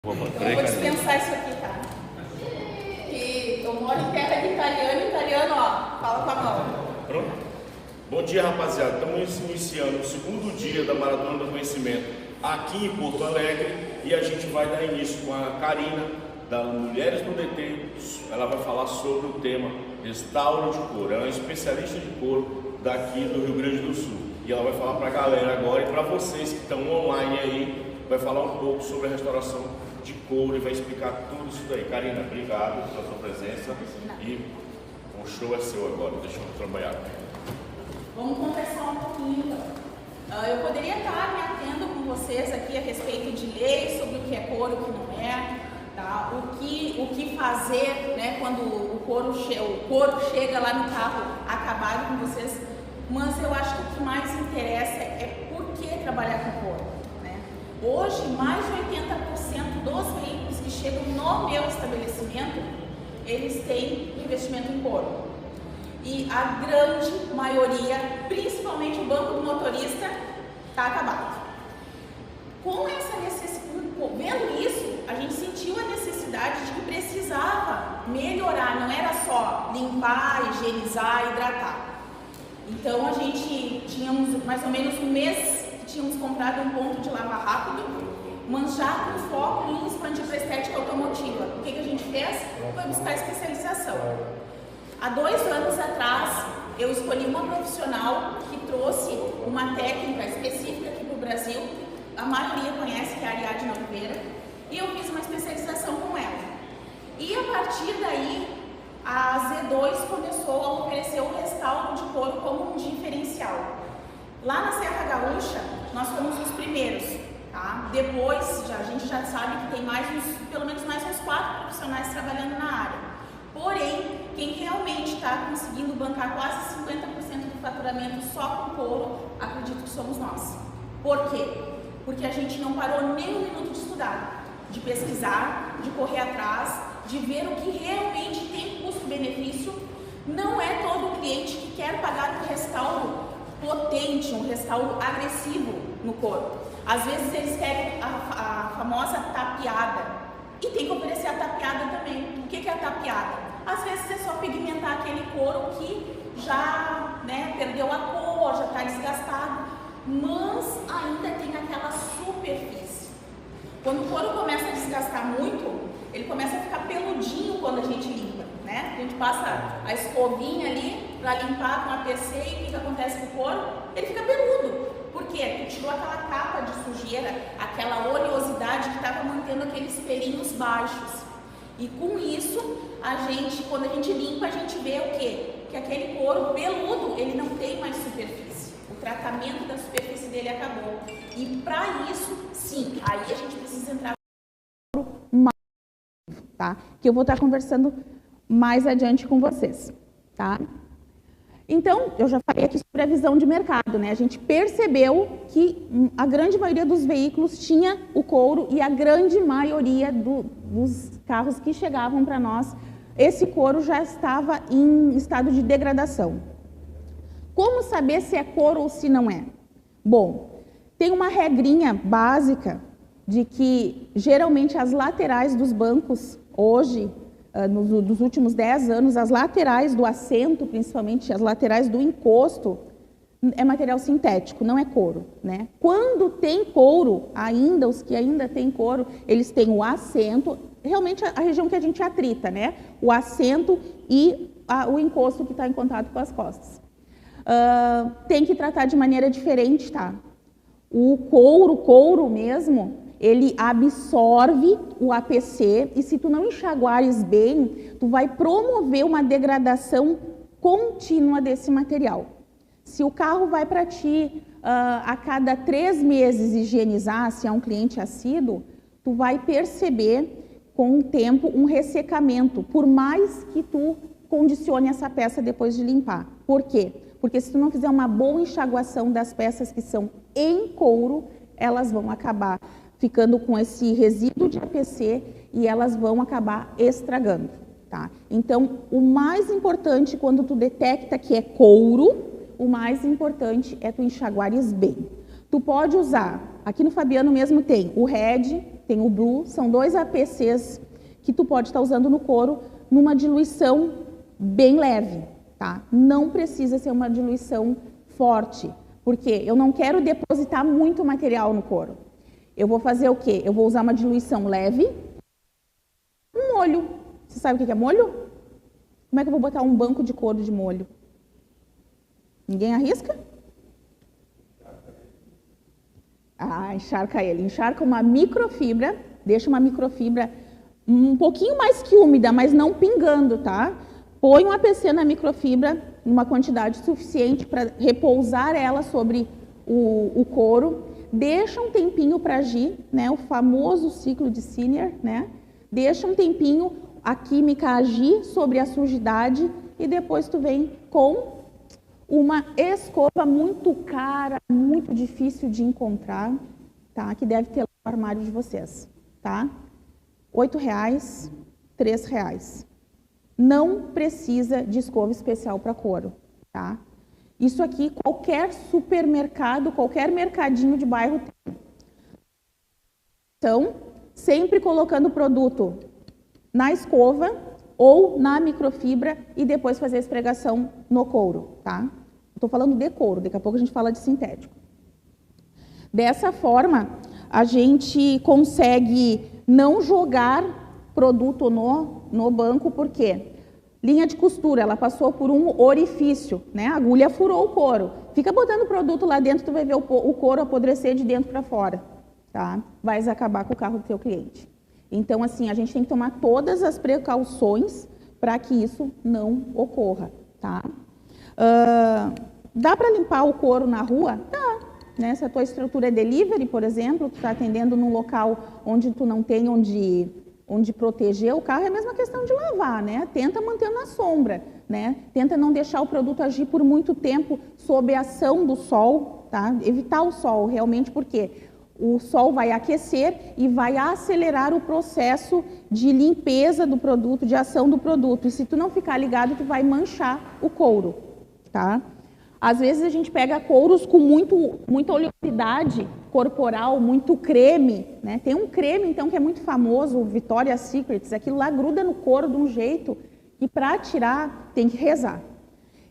Eu vou dispensar isso aqui, tá? Que eu moro em terra de italiano, ó, fala com a mão. Pronto? Bom dia, rapaziada. Estamos iniciando o segundo dia da Maratona do Conhecimento aqui em Porto Alegre e a gente vai dar início com a Karina, da Mulheres no DT. Ela vai falar sobre o tema restauro de couro. Ela é uma especialista de couro daqui do Rio Grande do Sul. E ela vai falar para a galera agora e para vocês que estão online aí, vai falar um pouco sobre a restauração de couro e vai explicar tudo isso daí. Karina, obrigado pela sua presença e o show é seu agora, deixa eu trabalhar. Vamos conversar um pouquinho então. Eu poderia estar me atendo com vocês aqui a respeito de leis, sobre o que é couro e o que não é, tá? O que fazer, né, quando o couro chega lá no carro acabado com vocês, mas eu acho que o que mais interessa é por que trabalhar com couro. Hoje, mais de 80% dos veículos que chegam no meu estabelecimento, eles têm investimento em couro. E a grande maioria, principalmente o banco do motorista, está acabado. Com essa necessidade, vendo isso, a gente sentiu a necessidade de que precisava melhorar, não era só limpar, higienizar, hidratar. Então, a gente tínhamos mais ou menos um mês tínhamos comprado um ponto de lava rápido, mas já com foco em expandir para a estética automotiva. O que a gente fez? Foi buscar especialização. Há 2 anos atrás, eu escolhi uma profissional que trouxe uma técnica específica aqui para o Brasil, a maioria conhece, que é a Ariadne Oliveira, e eu fiz uma especialização com ela. E a partir daí, a Z2 começou a oferecer o restauro de couro como um diferencial. Lá na Serra Gaúcha, nós fomos os primeiros, tá? Depois, a gente já sabe que tem pelo menos mais uns 4 profissionais trabalhando na área. Porém, quem realmente está conseguindo bancar quase 50% do faturamento só com couro, acredito que somos nós. Por quê? Porque a gente não parou nem um minuto de estudar, de pesquisar, de correr atrás, de ver o que realmente tem custo-benefício. Não é todo cliente que quer pagar um restauro potente, um restauro agressivo no couro. Às vezes eles querem a famosa tapeada e tem que oferecer a tapeada também. O que é a tapeada? Às vezes é só pigmentar aquele couro que já perdeu a cor, já está desgastado, mas ainda tem aquela superfície. Quando o couro começa a desgastar muito, ele começa a ficar peludinho quando a gente limpa, né? A gente passa a escovinha ali para limpar com a PC e o que acontece com o couro? Ele fica peludo. Por quê? Tu tirou aquela capa de sujeira, aquela oleosidade que estava mantendo aqueles pelinhos baixos. E com isso, quando a gente limpa, a gente vê o quê? Que aquele couro peludo, ele não tem mais superfície. O tratamento da superfície dele acabou. E para isso, sim, aí a gente precisa entrar no couro mais, tá? Que eu vou estar conversando mais adiante com vocês, tá? Então, eu já falei aqui sobre a visão de mercado, né? A gente percebeu que a grande maioria dos veículos tinha o couro e a grande maioria dos carros que chegavam para nós, esse couro já estava em estado de degradação. Como saber se é couro ou se não é? Bom, tem uma regrinha básica de que geralmente as laterais dos bancos hoje, nos últimos 10 anos, as laterais do assento, principalmente as laterais do encosto, é material sintético, não é couro, né? Quando tem couro, os que ainda têm couro, eles têm o assento, realmente a região que a gente atrita, né? O assento e o encosto que está em contato com as costas. Tem que tratar de maneira diferente, tá? O couro mesmo, ele absorve o APC e se tu não enxaguares bem, tu vai promover uma degradação contínua desse material. Se o carro vai para ti a cada 3 meses higienizar, se é um cliente assíduo, tu vai perceber com o tempo um ressecamento, por mais que tu condicione essa peça depois de limpar. Por quê? Porque se tu não fizer uma boa enxaguação das peças que são em couro, elas vão acabar ficando com esse resíduo de APC e elas vão acabar estragando, tá? Então, o mais importante quando tu detecta que é couro, o mais importante é tu enxaguares bem. Tu pode usar, aqui no Fabiano mesmo tem o Red, tem o Blue, são 2 APCs que tu pode estar usando no couro numa diluição bem leve, tá? Não precisa ser uma diluição forte, porque eu não quero depositar muito material no couro. Eu vou fazer o quê? Eu vou usar uma diluição leve, um molho. Você sabe o que é molho? Como é que eu vou botar um banco de couro de molho? Ninguém arrisca? Encharca ele. Encharca uma microfibra, deixa uma microfibra um pouquinho mais que úmida, mas não pingando, tá? Põe um APC na microfibra, numa quantidade suficiente para repousar ela sobre o couro. Deixa um tempinho para agir, né? O famoso ciclo de Sinner, né? Deixa um tempinho a química agir sobre a sujidade e depois tu vem com uma escova muito cara, muito difícil de encontrar, tá? Que deve ter lá no armário de vocês, tá? R$8, R$3. Não precisa de escova especial para couro, tá? Isso aqui qualquer supermercado, qualquer mercadinho de bairro tem. Então, sempre colocando o produto na escova ou na microfibra e depois fazer a esfregação no couro, tá? Estou falando de couro, daqui a pouco a gente fala de sintético. Dessa forma, a gente consegue não jogar produto no banco, porque linha de costura, ela passou por um orifício, né? A agulha furou o couro. Fica botando produto lá dentro, tu vai ver o couro apodrecer de dentro para fora, tá? Vais acabar com o carro do teu cliente. Então, assim, a gente tem que tomar todas as precauções para que isso não ocorra, tá? Dá para limpar o couro na rua? Dá. Né? Se a tua estrutura é delivery, por exemplo, tu está atendendo num local onde tu não tem onde proteger o carro, é a mesma questão de lavar, né? Tenta manter na sombra, né? Tenta não deixar o produto agir por muito tempo sob a ação do sol, tá? Evitar o sol, realmente, porque o sol vai aquecer e vai acelerar o processo de limpeza do produto, de ação do produto. E se tu não ficar ligado, tu vai manchar o couro, tá? Às vezes a gente pega couros com muita oleosidade corporal, muito creme, né? Tem um creme, então, que é muito famoso, o Victoria's Secret, aquilo lá gruda no couro de um jeito que para tirar tem que rezar.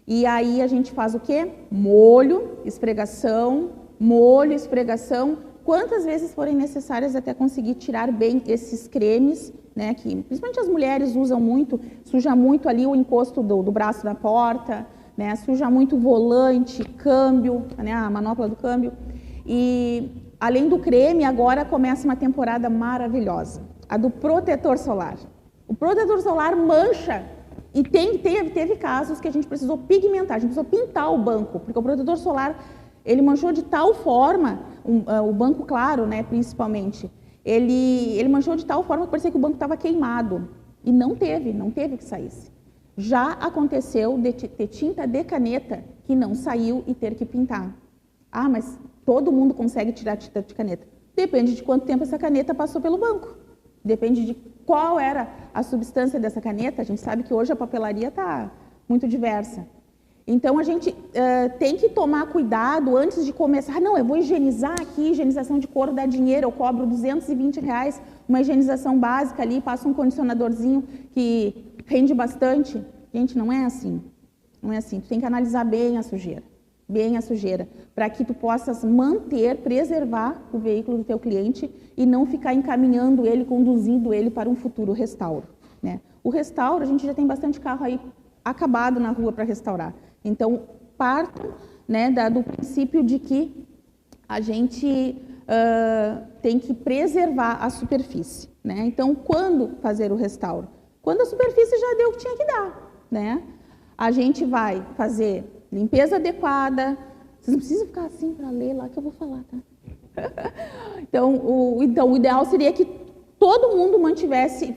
E aí a gente faz o quê? Molho, esfregação, quantas vezes forem necessárias até conseguir tirar bem esses cremes, né? Que principalmente as mulheres usam muito, suja muito ali o encosto do braço da porta, né? Suja muito o volante, câmbio, né? A manopla do câmbio. E além do creme, agora começa uma temporada maravilhosa, a do protetor solar. O protetor solar mancha, e teve casos que a gente precisou pigmentar, a gente precisou pintar o banco, porque o protetor solar, ele manchou de tal forma, o banco claro, né, principalmente, ele manchou de tal forma que parecia que o banco estava queimado, e não teve que saísse. Já aconteceu de ter tinta de caneta que não saiu e ter que pintar. Ah, mas todo mundo consegue tirar tinta de caneta. Depende de quanto tempo essa caneta passou pelo banco. Depende de qual era a substância dessa caneta. A gente sabe que hoje a papelaria está muito diversa. Então, a gente tem que tomar cuidado antes de começar. Não, eu vou higienizar aqui, higienização de couro dá dinheiro, eu cobro R$220, uma higienização básica ali, passo um condicionadorzinho que rende bastante. Gente, não é assim. Não é assim. Tu tem que analisar bem a sujeira, para que tu possas manter, preservar o veículo do teu cliente e não ficar encaminhando ele, conduzindo ele para um futuro restauro, né? O restauro, a gente já tem bastante carro aí acabado na rua para restaurar. Então, parto, né, do princípio de que a gente tem que preservar a superfície, né? Então, quando fazer o restauro? Quando a superfície já deu o que tinha que dar, né? A gente vai fazer limpeza adequada. Vocês não precisam ficar assim para ler lá que eu vou falar, tá? Então, o ideal seria que todo mundo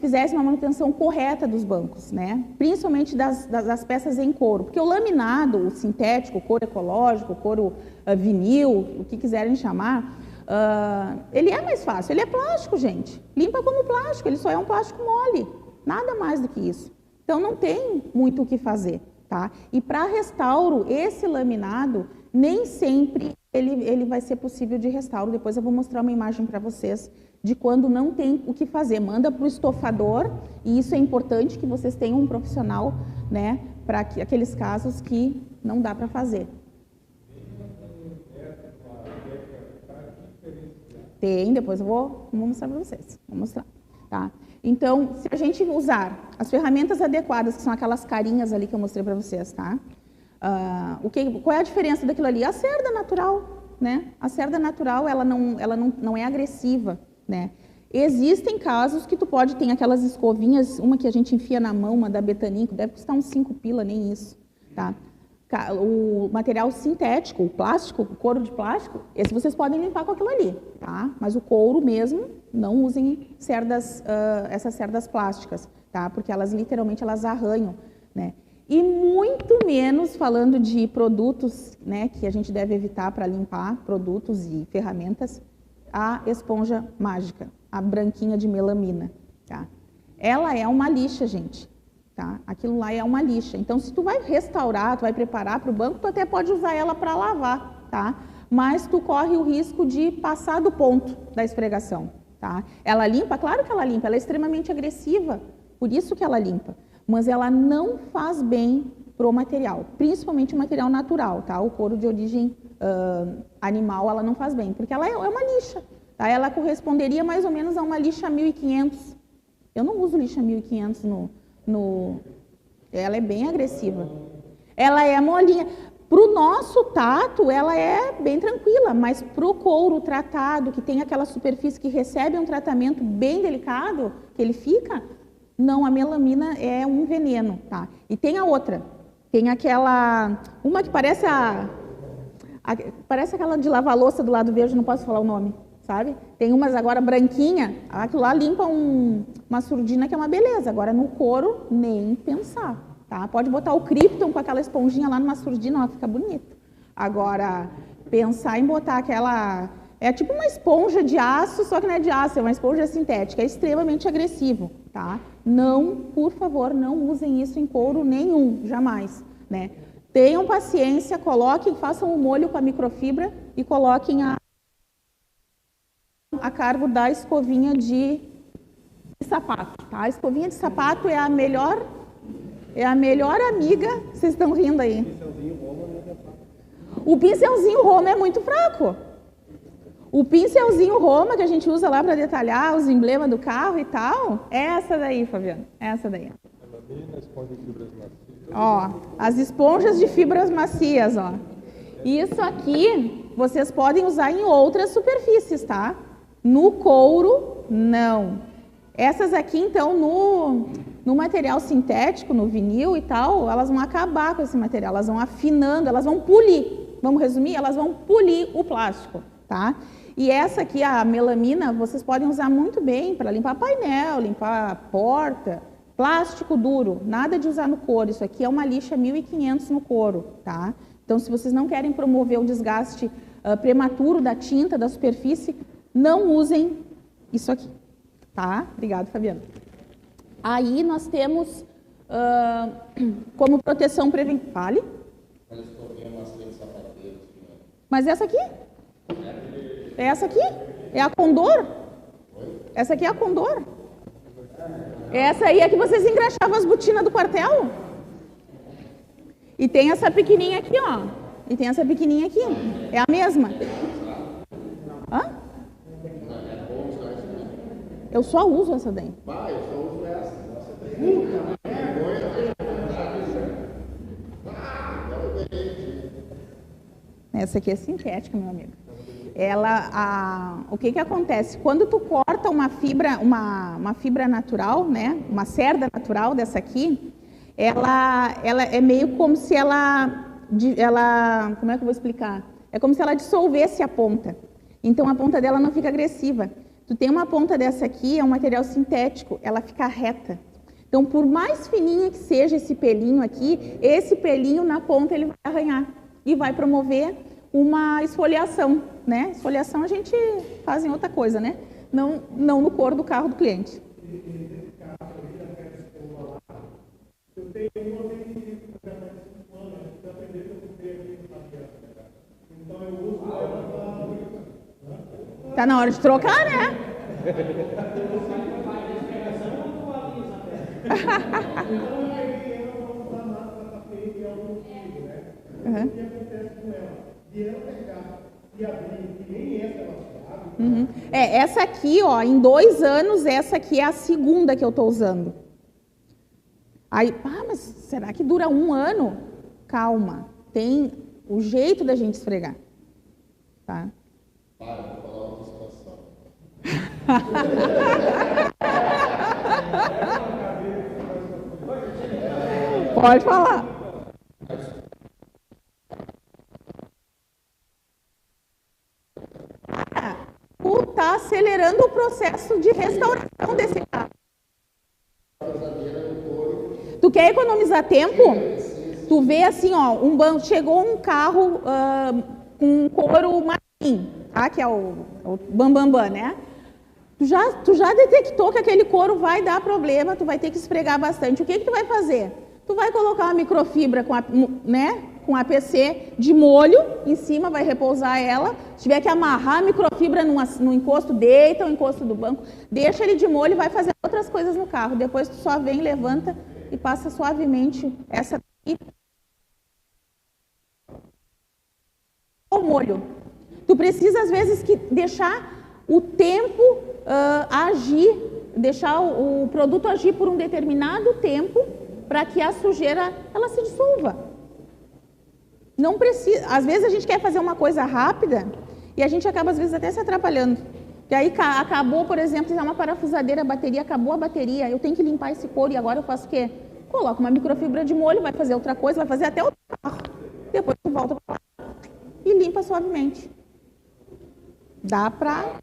fizesse uma manutenção correta dos bancos, né? Principalmente das peças em couro. Porque o laminado, o sintético, o couro ecológico, o couro vinil, o que quiserem chamar, ele é mais fácil. Ele é plástico, gente. Limpa como plástico, ele só é um plástico mole. Nada mais do que isso. Então, não tem muito o que fazer, tá? E para restauro, esse laminado, nem sempre ele vai ser possível de restauro. Depois eu vou mostrar uma imagem para vocês de quando não tem o que fazer. Manda para o estofador, e isso é importante que vocês tenham um profissional, né, para aqueles casos que não dá para fazer. Tem, depois eu vou mostrar para vocês. Vou mostrar, tá? Então, se a gente usar as ferramentas adequadas, que são aquelas carinhas ali que eu mostrei para vocês, tá? Qual é a diferença daquilo ali? A cerda natural, né? A cerda natural, ela não é agressiva, né? Existem casos que tu pode ter aquelas escovinhas, uma que a gente enfia na mão, uma da Betanin, que deve custar uns 5 pila, nem isso, tá? O material sintético, o plástico, o couro de plástico, esse vocês podem limpar com aquilo ali, tá? Mas o couro mesmo, não usem cerdas, essas cerdas plásticas, tá? Porque elas literalmente elas arranham, né? E muito menos falando de produtos, né, que a gente deve evitar para limpar, produtos e ferramentas, a esponja mágica, a branquinha de melamina, tá? Ela é uma lixa, gente. Tá? Aquilo lá é uma lixa. Então, se tu vai restaurar, tu vai preparar para o banco, tu até pode usar ela para lavar, tá? Mas tu corre o risco de passar do ponto da esfregação, tá? Ela limpa? Claro que ela limpa, ela é extremamente agressiva, por isso que ela limpa. Mas ela não faz bem pro material, principalmente o material natural, tá? O couro de origem animal, ela não faz bem, porque ela é uma lixa, tá? Ela corresponderia mais ou menos a uma lixa 1500. Eu não uso lixa 1500 ela é bem agressiva. Ela é molinha. Para o nosso tato, ela é bem tranquila, mas para o couro tratado, que tem aquela superfície que recebe um tratamento bem delicado, que ele fica, não, a melamina é um veneno, tá? E tem a outra, tem aquela, uma que parece parece aquela de lavar louça do lado verde, não posso falar o nome. Sabe? Tem umas agora branquinha, aquilo lá limpa uma surdina que é uma beleza. Agora no couro, nem pensar, tá? Pode botar o Krypton com aquela esponjinha lá numa surdina, ela fica bonita. Agora, pensar em botar aquela... É tipo uma esponja de aço, só que não é de aço, é uma esponja sintética, é extremamente agressivo, tá? Não, por favor, não usem isso em couro nenhum, jamais, né? Tenham paciência, coloquem, façam um molho com a microfibra e coloquem a cargo da escovinha de sapato, tá? A escovinha de sapato é a melhor amiga. Vocês estão rindo aí? O pincelzinho Roma é muito fraco. O pincelzinho Roma que a gente usa lá para detalhar os emblemas do carro e tal, é essa daí, Fabiano, essa daí. Ó, as esponjas de fibras macias, ó. Isso aqui vocês podem usar em outras superfícies, tá? No couro, não. Essas aqui, então, no material sintético, no vinil e tal, elas vão acabar com esse material, elas vão afinando, elas vão polir. Vamos resumir? Elas vão polir o plástico, tá? E essa aqui, a melamina, vocês podem usar muito bem para limpar painel, limpar porta, plástico duro, nada de usar no couro. Isso aqui é uma lixa 1500 no couro, tá? Então, se vocês não querem promover o desgaste prematuro da tinta, da superfície, não usem isso aqui, tá? Obrigado, Fabiano. Aí nós temos como proteção preventiva. Fale. Mas essa aqui? É essa aqui? É a Condor? Essa aqui é a Condor? Essa aí é que vocês engraxavam as botinas do quartel? E tem essa pequenininha aqui, ó. E tem essa pequenininha aqui. É a mesma. Hã? Eu só uso essa daí. Eu só uso essa. Essa aqui é sintética, meu amigo. O que acontece? Quando tu corta uma fibra natural, né? Uma cerda natural dessa aqui, ela é meio como se ela, como é que eu vou explicar? É como se ela dissolvesse a ponta. Então a ponta dela não fica agressiva. Tu tem uma ponta dessa aqui, é um material sintético, ela fica reta. Então, por mais fininha que seja esse pelinho aqui, esse pelinho na ponta ele vai arranhar e vai promover uma esfoliação, né? Esfoliação a gente faz em outra coisa, né? Não no couro do carro do cliente. Tá na hora de trocar, né? Essa aqui, ó, em 2 anos, essa aqui é a segunda que eu estou usando. Aí, mas será que dura 1 ano? Calma, tem o jeito da gente esfregar, tá? Vou falar uma situação. Pode falar. Tu tá acelerando o processo de restauração desse carro. Tu quer economizar tempo? Tu vê assim, ó, chegou um carro com couro marinho, tá? Que é o bambambam, né? Tu já detectou que aquele couro vai dar problema, tu vai ter que esfregar bastante. O que tu vai fazer? Tu vai colocar uma microfibra com APC de molho em cima, vai repousar ela. Se tiver que amarrar a microfibra no encosto, deita o encosto do banco, deixa ele de molho e vai fazer outras coisas no carro. Depois tu só vem, levanta e passa suavemente essa aqui. O molho. Tu precisa, às vezes, deixar o tempo agir, deixar o produto agir por um determinado tempo para que a sujeira ela se dissolva. Não precisa. Às vezes a gente quer fazer uma coisa rápida e a gente acaba, às vezes, até se atrapalhando. E aí acabou, por exemplo, uma parafusadeira, a bateria, acabou a bateria, eu tenho que limpar esse couro e agora eu faço o quê? Coloca uma microfibra de molho, vai fazer outra coisa, vai fazer até outro carro. Depois tu volta para lá e limpa suavemente. Dá para...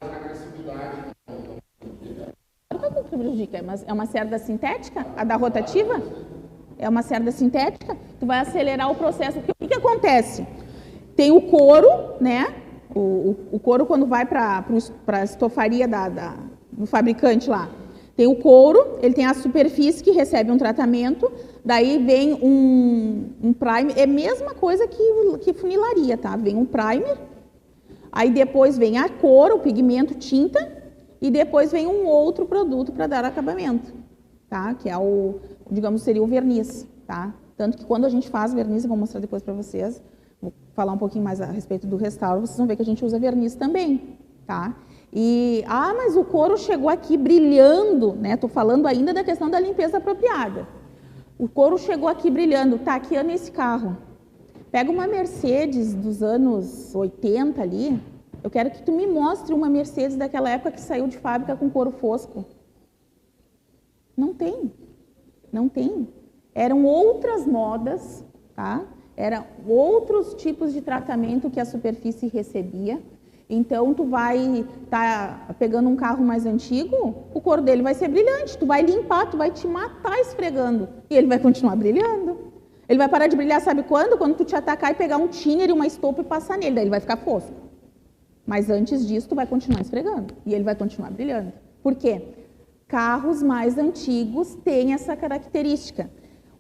Não prejudica, mas é uma cerda sintética, a da rotativa? É uma cerda sintética, tu vai acelerar o processo. O que acontece? Tem o couro, né? O couro, quando vai para a estofaria do fabricante lá, tem o couro, ele tem a superfície que recebe um tratamento, daí vem um primer, é a mesma coisa que funilaria, tá? Vem um primer, aí depois vem a cor, o pigmento, tinta, e depois vem um outro produto para dar acabamento, tá? Que é digamos, seria o verniz, tá? Tanto que quando a gente faz verniz, eu vou mostrar depois para vocês, vou falar um pouquinho mais a respeito do restauro, vocês vão ver que a gente usa verniz também, tá? E, mas o couro chegou aqui brilhando, né? Tô falando ainda da questão da limpeza apropriada. O couro chegou aqui brilhando, tá? Que ano é esse carro? Pega uma Mercedes dos anos 80 ali, eu quero que tu me mostre uma Mercedes daquela época que saiu de fábrica com couro fosco. Não tem. Não tem. Eram outras modas, tá? Eram outros tipos de tratamento que a superfície recebia. Então, tu vai pegando um carro mais antigo, o couro dele vai ser brilhante. Tu vai limpar, tu vai te matar esfregando. E ele vai continuar brilhando. Ele vai parar de brilhar, sabe quando? Quando tu te atacar e pegar um thinner e uma estopa e passar nele. Daí ele vai ficar fosco. Mas antes disso, tu vai continuar esfregando. E ele vai continuar brilhando. Por quê? Carros mais antigos têm essa característica.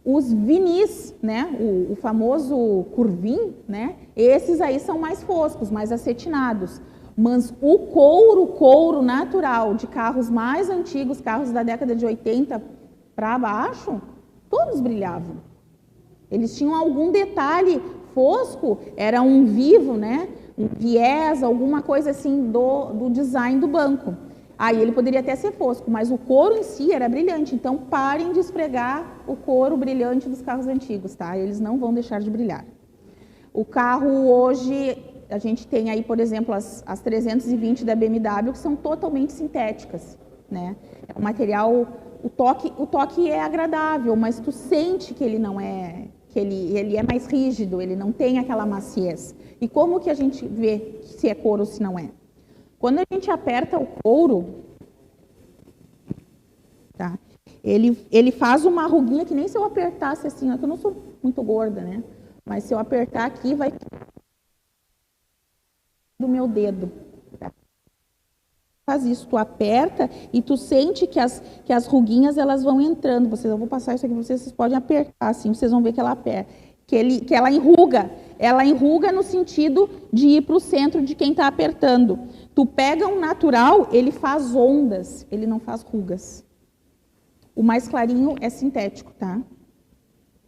Os vinis, né, o famoso curvim, né, esses aí são mais foscos, mais acetinados. Mas o couro natural de carros mais antigos, carros da década de 80 para baixo, todos brilhavam. Eles tinham algum detalhe fosco, era um vivo, né, um viés, alguma coisa assim do design do banco. Aí ele poderia até ser fosco, mas o couro em si era brilhante. Então, parem de esfregar o couro brilhante dos carros antigos, tá? Eles não vão deixar de brilhar. O carro hoje, a gente tem aí, por exemplo, as 320 da BMW, que são totalmente sintéticas, né? É um material, o toque é agradável, mas tu sente que ele não é, que ele é mais rígido, ele não tem aquela maciez. E como que a gente vê se é couro ou se não é? Quando a gente aperta o couro, tá? Ele faz uma ruguinha que nem se eu apertasse assim, ó, que eu não sou muito gorda, né? Mas se eu apertar aqui, vai do meu dedo. Tá? Faz isso, tu aperta e tu sente que as ruguinhas elas vão entrando. Eu vou passar isso aqui para vocês podem apertar assim, vocês vão ver que ela aperta. Que ela enruga no sentido de ir para o centro de quem está apertando. Tu pega um natural, ele faz ondas, ele não faz rugas. O mais clarinho é sintético, tá?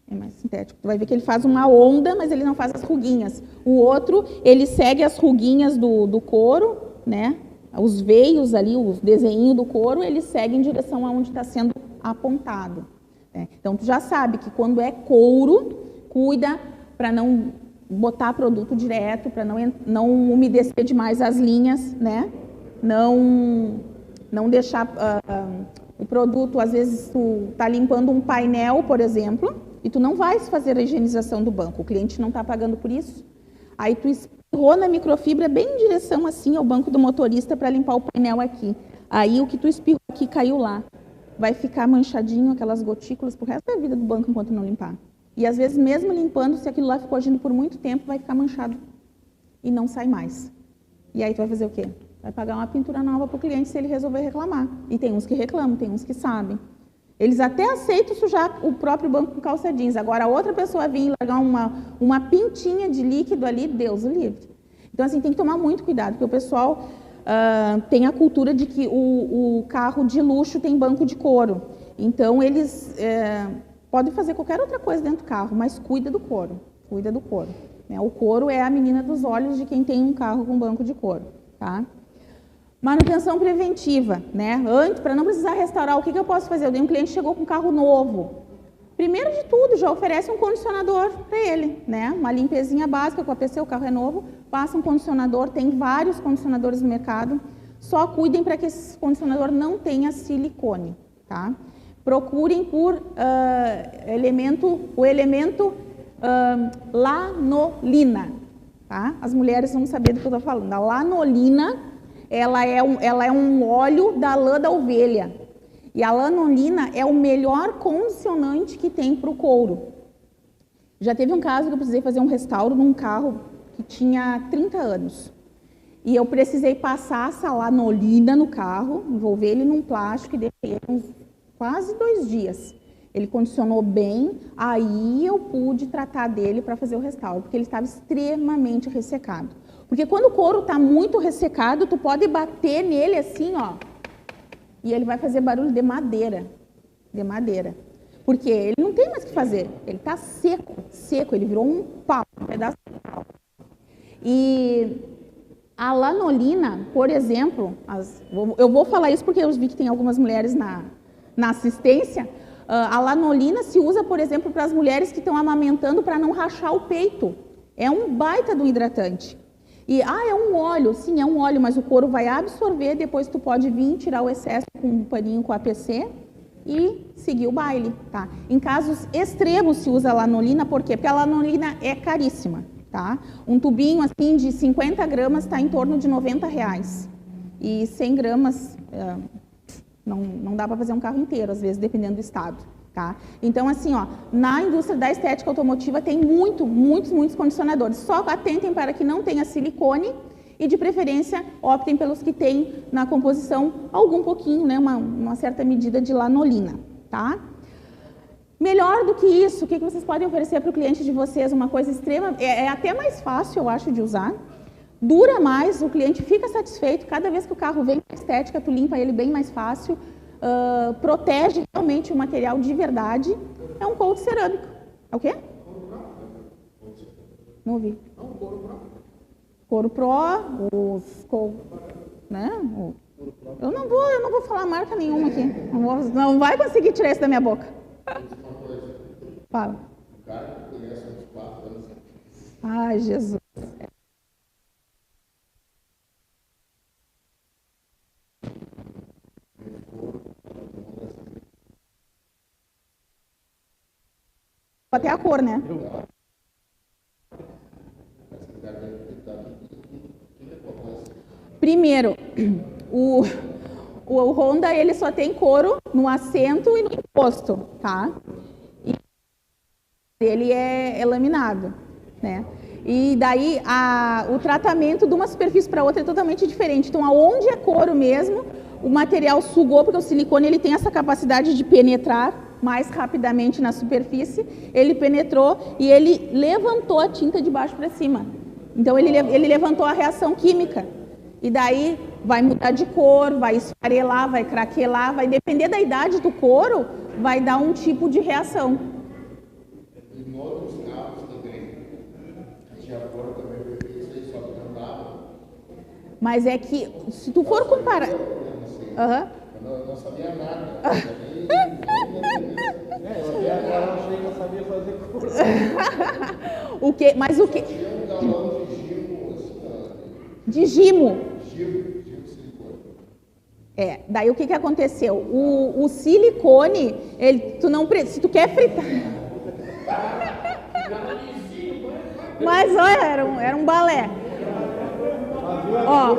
É mais sintético. Tu vai ver que ele faz uma onda, mas ele não faz as ruguinhas. O outro, ele segue as ruguinhas do couro, né? Os veios ali, os desenhinhos do couro, ele segue em direção aonde está sendo apontado. Né? Então, tu já sabe que quando é couro, cuida para não botar produto direto, para não umedecer demais as linhas, né? Não deixar o produto, às vezes tu tá limpando um painel, por exemplo, e tu não vai fazer a higienização do banco, o cliente não está pagando por isso. Aí tu espirrou na microfibra bem em direção assim ao banco do motorista para limpar o painel aqui. Aí o que tu espirrou aqui caiu lá. Vai ficar manchadinho, aquelas gotículas pro resto da vida do banco enquanto não limpar. E às vezes, mesmo limpando, se aquilo lá ficou agindo por muito tempo, vai ficar manchado e não sai mais. E aí tu vai fazer o quê? Vai pagar uma pintura nova para o cliente se ele resolver reclamar. E tem uns que reclamam, tem uns que sabem. Eles até aceitam sujar o próprio banco com calça jeans. Agora, a outra pessoa vir e largar uma pintinha de líquido ali, Deus o livre. Então, assim, tem que tomar muito cuidado, porque o pessoal tem a cultura de que o carro de luxo tem banco de couro. Então, eles... pode fazer qualquer outra coisa dentro do carro, mas cuida do couro, cuida do couro. Né? O couro é a menina dos olhos de quem tem um carro com banco de couro. Tá? Manutenção preventiva, né? Antes, para não precisar restaurar, o que eu posso fazer? Eu dei um cliente que chegou com um carro novo. Primeiro de tudo, já oferece um condicionador para ele, né? Uma limpezinha básica com a APC, o carro é novo, passa um condicionador, tem vários condicionadores no mercado, só cuidem para que esse condicionador não tenha silicone, tá? Procurem por o elemento lanolina. Tá? As mulheres vão saber do que eu estou falando. A lanolina, ela é um óleo da lã da ovelha. E a lanolina é o melhor condicionante que tem para o couro. Já teve um caso que eu precisei fazer um restauro num carro que tinha 30 anos. E eu precisei passar essa lanolina no carro, envolver ele num plástico e deixei ele uns quase 2 dias. Ele condicionou bem, aí eu pude tratar dele para fazer o restauro, porque ele estava extremamente ressecado. Porque quando o couro está muito ressecado, tu pode bater nele assim, ó, e ele vai fazer barulho de madeira. De madeira. Porque ele não tem mais o que fazer. Ele está seco, seco, ele virou um pau, um pedaço de pau. E a lanolina, por exemplo, eu vou falar isso porque eu vi que tem algumas mulheres na assistência. A lanolina se usa, por exemplo, para as mulheres que estão amamentando para não rachar o peito. É um baita do hidratante. E, é um óleo, sim, é um óleo, mas o couro vai absorver, depois tu pode vir tirar o excesso com um paninho com APC e seguir o baile, tá? Em casos extremos se usa a lanolina, por quê? Porque a lanolina é caríssima, tá? Um tubinho assim de 50 gramas está em torno de R$90. E 100 gramas... Não dá para fazer um carro inteiro, às vezes, dependendo do estado, tá? Então, assim, ó, na indústria da estética automotiva tem muitos condicionadores. Só atentem para que não tenha silicone e, de preferência, optem pelos que têm na composição algum pouquinho, né, uma certa medida de lanolina, tá? Melhor do que isso, o que vocês podem oferecer para o cliente de vocês? Uma coisa extrema, é até mais fácil, eu acho, de usar. Dura mais, o cliente fica satisfeito, cada vez que o carro vem com estética, tu limpa ele bem mais fácil, protege realmente o material de verdade, é um couro cerâmico. É o quê? Não ouvi. Couro Pro, né? Eu não vou falar marca nenhuma aqui, não vai conseguir tirar isso da minha boca. Fala. O cara que conhece uns 4 anos. Ai, Jesus. Até a cor, né? Primeiro, o Honda ele só tem couro no assento e no encosto, tá? E ele é laminado, né? E daí o tratamento de uma superfície para outra é totalmente diferente. Então, aonde é couro mesmo, o material sugou, porque o silicone ele tem essa capacidade de penetrar mais rapidamente na superfície, ele penetrou e ele levantou a tinta de baixo para cima. Então, ele levantou a reação química. E daí vai mudar de cor, vai esfarelar, vai craquelar, vai depender da idade do couro, vai dar um tipo de reação. E em outros carros também, de acordo também, porque isso aí só andava. Mas é que, se tu for comparar... Aham. Eu não sabia nada. Eu achei que eu sabia fazer couro. O que? Mas o que? Tinha um galão de gimo, assim, de gimo. Gimo silicone. É, daí o que aconteceu? O silicone, tu não se tu quer fritar. Mas olha, era um balé. Ó,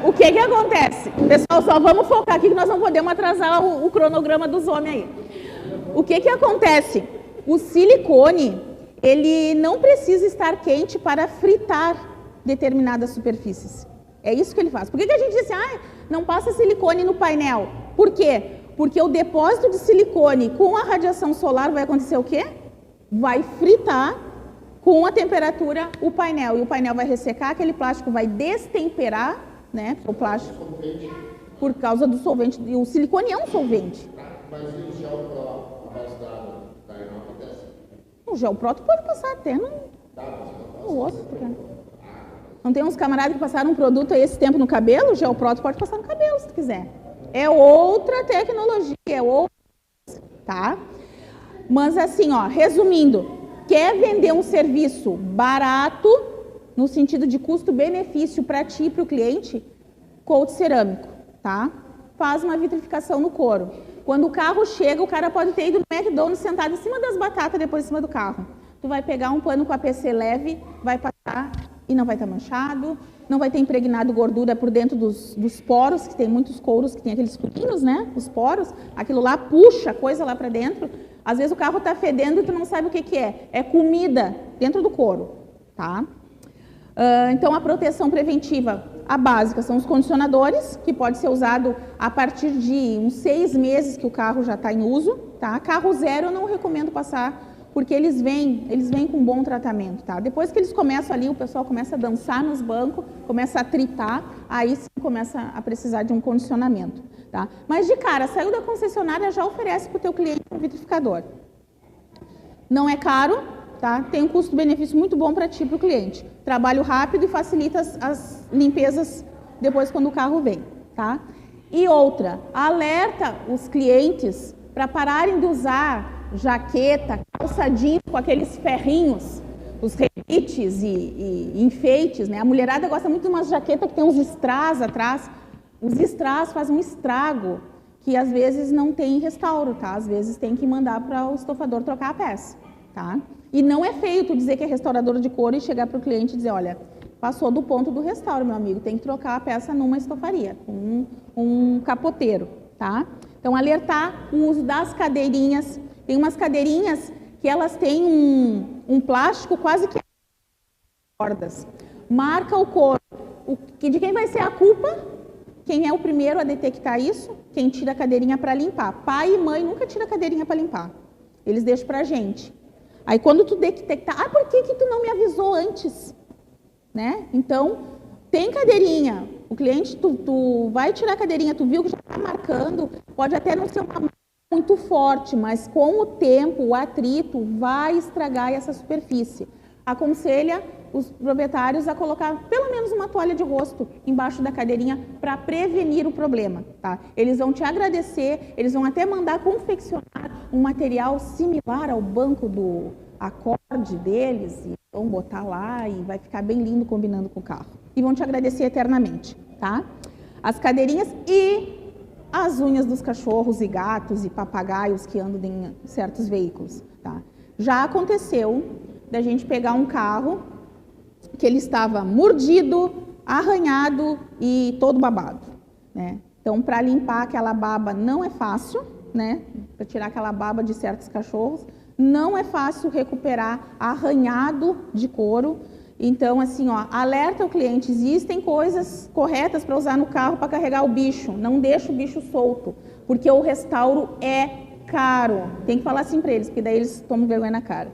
o que acontece? Pessoal, só vamos focar aqui que nós não podemos atrasar o cronograma dos homens aí. O que acontece? O silicone, ele não precisa estar quente para fritar determinadas superfícies. É isso que ele faz. Por que a gente diz assim, não passa silicone no painel? Por quê? Porque o depósito de silicone com a radiação solar vai acontecer o quê? Vai fritar com a temperatura o painel. E o painel vai ressecar, aquele plástico vai destemperar, né? O plástico, por causa do solvente. E o silicone é um solvente. Mas e o gel pro a base d'água? Daí não acontece? O gel pro tu pode passar até no osso. Não tem uns camaradas que passaram um produto aí esse tempo no cabelo? O gel pro tu pode passar no cabelo se tu quiser. É outra tecnologia, é outra, tá? Mas assim, ó, resumindo, quer vender um serviço barato, no sentido de custo-benefício para ti e para o cliente, coat cerâmico, tá? Faz uma vitrificação no couro. Quando o carro chega, o cara pode ter ido no McDonald's sentado em cima das batatas, depois em cima do carro. Tu vai pegar um pano com APC leve, vai passar e não vai estar manchado, não vai ter impregnado gordura por dentro dos poros, que tem muitos couros que tem aqueles furinhos, né? Os poros, aquilo lá puxa coisa lá para dentro. Às vezes o carro está fedendo e tu não sabe o que é. É comida dentro do couro, tá? Então, a proteção preventiva, a básica, são os condicionadores, que pode ser usado a partir de uns 6 meses que o carro já está em uso, tá? Carro zero eu não recomendo passar, porque eles vêm com bom tratamento, tá? Depois que eles começam ali, o pessoal começa a dançar nos bancos, começa a tritar, aí sim começa a precisar de um condicionamento, tá? Mas de cara, saiu da concessionária, já oferece para o teu cliente um vitrificador. Não é caro, tá? Tem um custo-benefício muito bom para ti e para o cliente. Trabalho rápido e facilita as limpezas depois quando o carro vem, tá? E outra, alerta os clientes para pararem de usar jaqueta, calça jeans com aqueles ferrinhos, os rebites e enfeites, né? A mulherada gosta muito de umas jaquetas que tem uns strass atrás. Os strass fazem um estrago que às vezes não tem restauro, tá? Às vezes tem que mandar para o estofador trocar a peça, tá? E não é feio tu dizer que é restaurador de couro e chegar para o cliente e dizer, olha, passou do ponto do restauro, meu amigo, tem que trocar a peça numa estofaria, com um capoteiro, tá? Então, alertar o uso das cadeirinhas. Tem umas cadeirinhas que elas têm um plástico quase que cordas. Marca o couro. De quem vai ser a culpa? Quem é o primeiro a detectar isso? Quem tira a cadeirinha para limpar. Pai e mãe nunca tira a cadeirinha para limpar. Eles deixam para a gente. Aí quando tu detectar, por que tu não me avisou antes? Né? Então, tem cadeirinha. O cliente, tu vai tirar a cadeirinha, tu viu que já está marcando, pode até não ser uma muito forte, mas com o tempo, o atrito vai estragar essa superfície. Aconselha os proprietários a colocar pelo menos uma toalha de rosto embaixo da cadeirinha para prevenir o problema, tá? Eles vão te agradecer, eles vão até mandar confeccionar um material similar ao banco do acorde deles e vão botar lá e vai ficar bem lindo combinando com o carro. E vão te agradecer eternamente, tá? As cadeirinhas e as unhas dos cachorros e gatos e papagaios que andam em certos veículos, tá? Já aconteceu da gente pegar um carro que ele estava mordido, arranhado e todo babado, né? Então, para limpar aquela baba não é fácil, né? Para tirar aquela baba de certos cachorros, não é fácil recuperar arranhado de couro. Então, assim, ó, alerta o cliente, existem coisas corretas para usar no carro para carregar o bicho, não deixa o bicho solto, porque o restauro é caro. Tem que falar assim para eles, porque daí eles tomam vergonha na cara,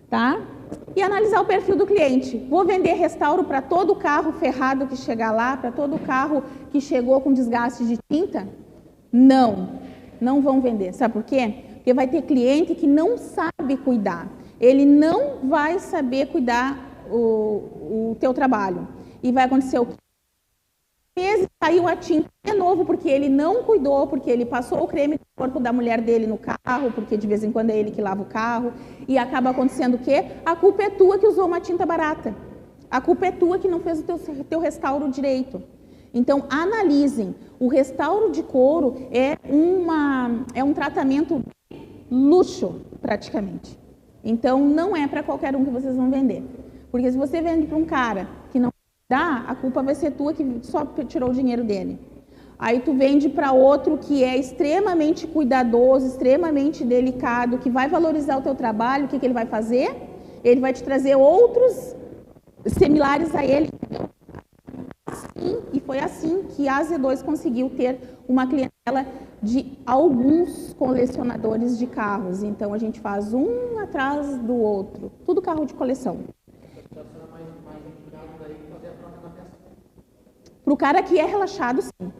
tá? e analisar o perfil do cliente. Vou vender restauro para todo carro ferrado que chegar lá, para todo carro que chegou com desgaste de tinta? Não, não vão vender. Sabe por quê? Porque vai ter cliente que não sabe cuidar. Ele não vai saber cuidar o teu trabalho. E vai acontecer o quê? Meses saiu a tinta de novo porque ele não cuidou, porque ele passou o creme do corpo da mulher dele no carro, porque de vez em quando é ele que lava o carro, e acaba acontecendo o quê? A culpa é tua que usou uma tinta barata. A culpa é tua que não fez o teu restauro direito. Então, analisem. O restauro de couro é um tratamento luxo, praticamente. Então, não é para qualquer um que vocês vão vender. Porque se você vende para um cara que não dá, a culpa vai ser tua que só tirou o dinheiro dele. Aí tu vende para outro que é extremamente cuidadoso, extremamente delicado, que vai valorizar o teu trabalho, o que ele vai fazer? Ele vai te trazer outros similares a ele. E foi assim que a Z2 conseguiu ter uma clientela de alguns colecionadores de carros. Então a gente faz um atrás do outro, tudo carro de coleção. Para o cara que é relaxado, sim.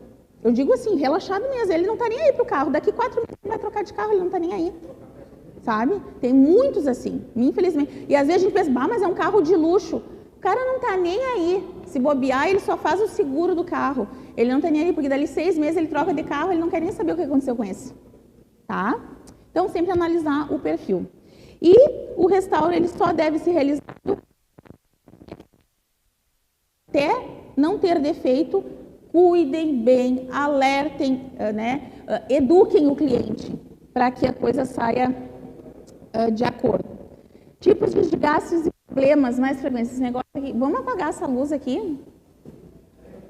Eu digo assim, relaxado mesmo, ele não está nem aí para o carro. Daqui 4 meses ele vai trocar de carro, ele não está nem aí. Sabe? Tem muitos assim, infelizmente. E às vezes a gente pensa, mas é um carro de luxo. O cara não está nem aí. Se bobear, ele só faz o seguro do carro. Ele não está nem aí, porque dali 6 meses ele troca de carro, ele não quer nem saber o que aconteceu com esse. Tá? Então, sempre analisar o perfil. E o restauro, ele só deve ser realizado até não ter defeito. Cuidem bem, alertem, né? Eduquem o cliente para que a coisa saia de acordo. Tipos de gastos e problemas mais frequentes. Esse negócio aqui. Vamos apagar essa luz aqui?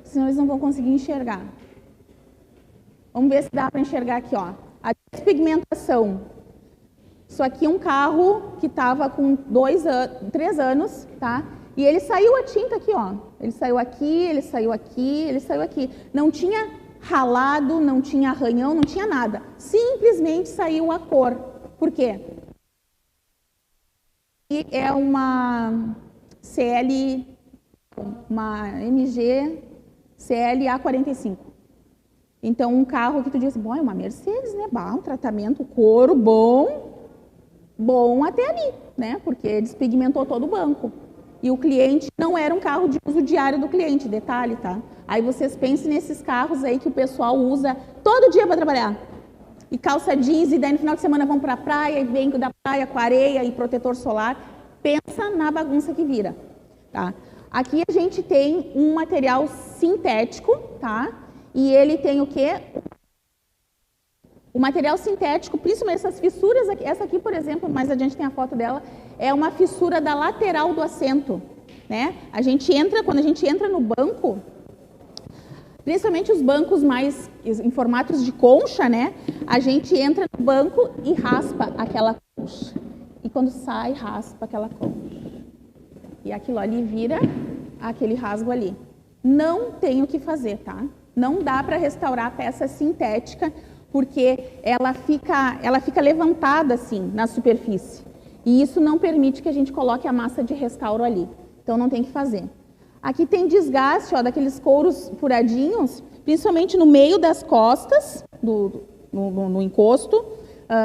Senão eles não vão conseguir enxergar. Vamos ver se dá para enxergar aqui, ó. A despigmentação. Isso aqui é um carro que estava com 3 anos, tá? E ele saiu a tinta aqui, ó. Ele saiu aqui, ele saiu aqui, ele saiu aqui. Não tinha ralado, não tinha arranhão, não tinha nada. Simplesmente saiu a cor. Por quê? E é uma MG CL A45. Então, um carro que tu diz, bom, é uma Mercedes, né? Um tratamento, couro bom até ali, né? Porque despigmentou todo o banco. E o cliente não era um carro de uso diário do cliente, detalhe, tá? Aí vocês pensem nesses carros aí que o pessoal usa todo dia para trabalhar. E calça jeans, e daí no final de semana vão para a praia, e vem da praia com areia e protetor solar. Pensa na bagunça que vira, tá? Aqui a gente tem um material sintético, tá? E ele tem o quê? O material sintético, principalmente essas fissuras aqui, essa aqui, por exemplo, mais adiante tem a foto dela, é uma fissura da lateral do assento, né? Quando a gente entra no banco, principalmente os bancos mais em formatos de concha, né? A gente entra no banco e raspa aquela concha. E quando sai, raspa aquela concha. E aquilo ali vira aquele rasgo ali. Não tem o que fazer, tá? Não dá para restaurar a peça sintética, porque ela fica levantada assim na superfície. E isso não permite que a gente coloque a massa de restauro ali. Então não tem que fazer. Aqui tem desgaste, ó, daqueles couros furadinhos, principalmente no meio das costas, no encosto,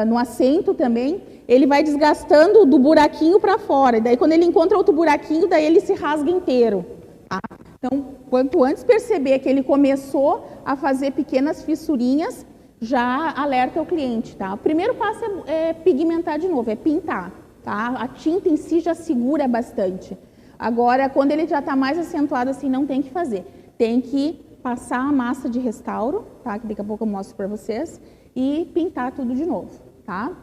no assento também. Ele vai desgastando do buraquinho para fora. E daí quando ele encontra outro buraquinho, daí ele se rasga inteiro. Tá? Então, quanto antes perceber que ele começou a fazer pequenas fissurinhas, já alerta o cliente, tá? O primeiro passo é pigmentar de novo, é pintar, tá? A tinta em si já segura bastante. Agora, quando ele já está mais acentuado assim, não tem que fazer. Tem que passar a massa de restauro, tá? Que daqui a pouco eu mostro para vocês, e pintar tudo de novo, tá?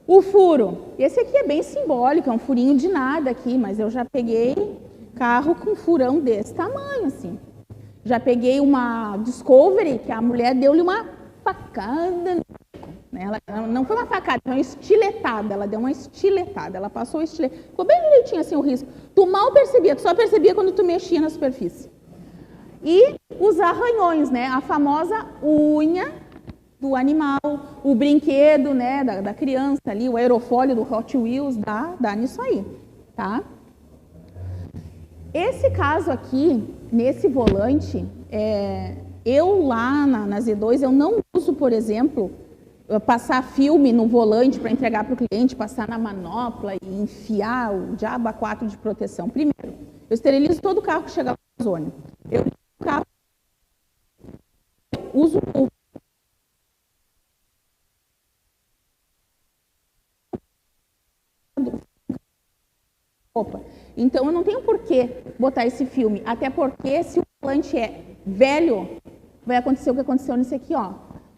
O furo. Esse aqui é bem simbólico, é um furinho de nada aqui, mas eu já peguei carro com furão desse tamanho, assim. Já peguei uma Discovery, que a mulher deu-lhe uma facada, né? Ela não foi uma facada, foi uma estiletada, ela deu uma estiletada, ela passou o estilete, ficou bem direitinho assim o risco. Tu mal percebia, tu só percebia quando tu mexia na superfície. E os arranhões, né? A famosa unha do animal, o brinquedo, né, da criança ali, o aerofólio do Hot Wheels, dá nisso aí, tá? Esse caso aqui, nesse volante, eu lá na Z2, eu não uso, por exemplo, passar filme no volante para entregar para o cliente, passar na manopla e enfiar o diabo a 4 de proteção. Primeiro, eu esterilizo todo o carro que chega na zona. Eu uso o então eu não tenho por que botar esse filme, até porque se o volante é velho, vai acontecer o que aconteceu nesse aqui, ó.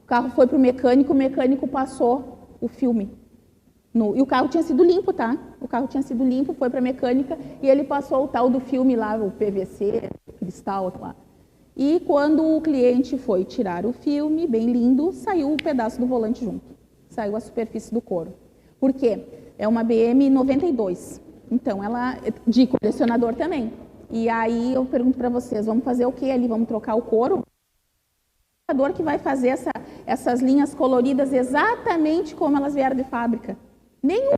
O carro foi para o mecânico passou o filme. E o carro tinha sido limpo, tá? O carro tinha sido limpo, foi para a mecânica e ele passou o tal do filme lá, o PVC, cristal lá. E quando o cliente foi tirar o filme, bem lindo, saiu o pedaço do volante junto. Saiu a superfície do couro. Por quê? É uma BM 92. Então, ela é de colecionador também. E aí eu pergunto para vocês, vamos fazer o que ali? Vamos trocar o couro? O colecionador que vai fazer essas linhas coloridas exatamente como elas vieram de fábrica. Nenhum.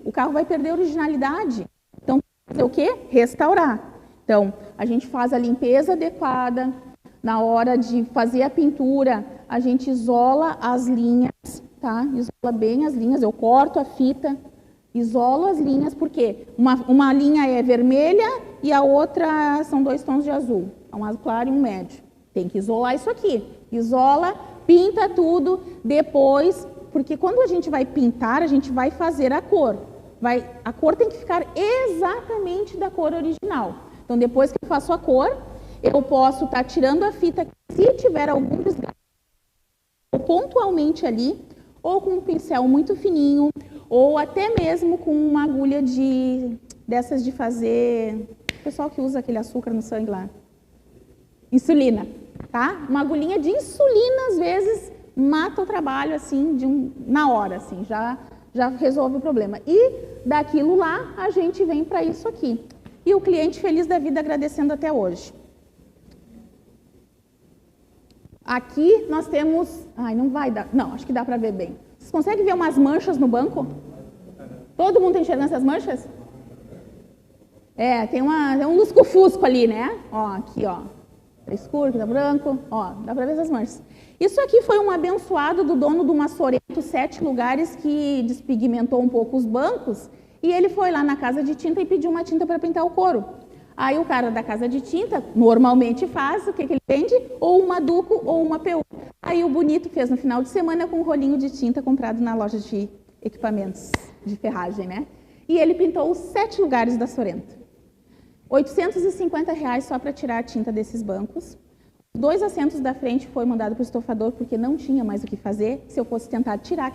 O carro vai perder a originalidade. Então, fazer o quê? Restaurar. Então, a gente faz a limpeza adequada. Na hora de fazer a pintura, a gente isola as linhas, tá? Isola bem as linhas, eu corto a fita, isolo as linhas, porque uma linha é vermelha e a outra são 2 tons de azul, um azul claro e um médio. Tem que isolar isso aqui. Isola, pinta tudo, depois, porque quando a gente vai pintar, a gente vai fazer a cor. A cor tem que ficar exatamente da cor original. Então, depois que eu faço a cor, eu posso estar tirando a fita, se tiver algum desgaste, ou pontualmente ali, ou com um pincel muito fininho, ou até mesmo com uma agulha dessas de fazer, o pessoal que usa aquele açúcar no sangue lá, insulina, tá? Uma agulhinha de insulina, às vezes, mata o trabalho, assim, na hora, assim, já resolve o problema. E daquilo lá, a gente vem para isso aqui. E o cliente feliz da vida agradecendo até hoje. Aqui nós temos... Ai, não vai dar... Não, acho que dá para ver bem. Vocês conseguem ver umas manchas no banco? Todo mundo está enxergando essas manchas? Tem um lusco-fusco ali, né? Ó, aqui, ó. Tá escuro, tá branco. Ó, dá para ver essas manchas. Isso aqui foi um abençoado do dono do Massoreto 7 lugares que despigmentou um pouco os bancos. E ele foi lá na casa de tinta e pediu uma tinta para pintar o couro. Aí o cara da casa de tinta, normalmente faz, o que ele vende? Ou uma Duco ou uma PU. Aí o bonito fez no final de semana com um rolinho de tinta comprado na loja de equipamentos de ferragem, né? E ele pintou os 7 lugares da Sorento. R$ 850 só para tirar a tinta desses bancos. 2 assentos da frente foi mandado para o estofador porque não tinha mais o que fazer. Se eu fosse tentar tirar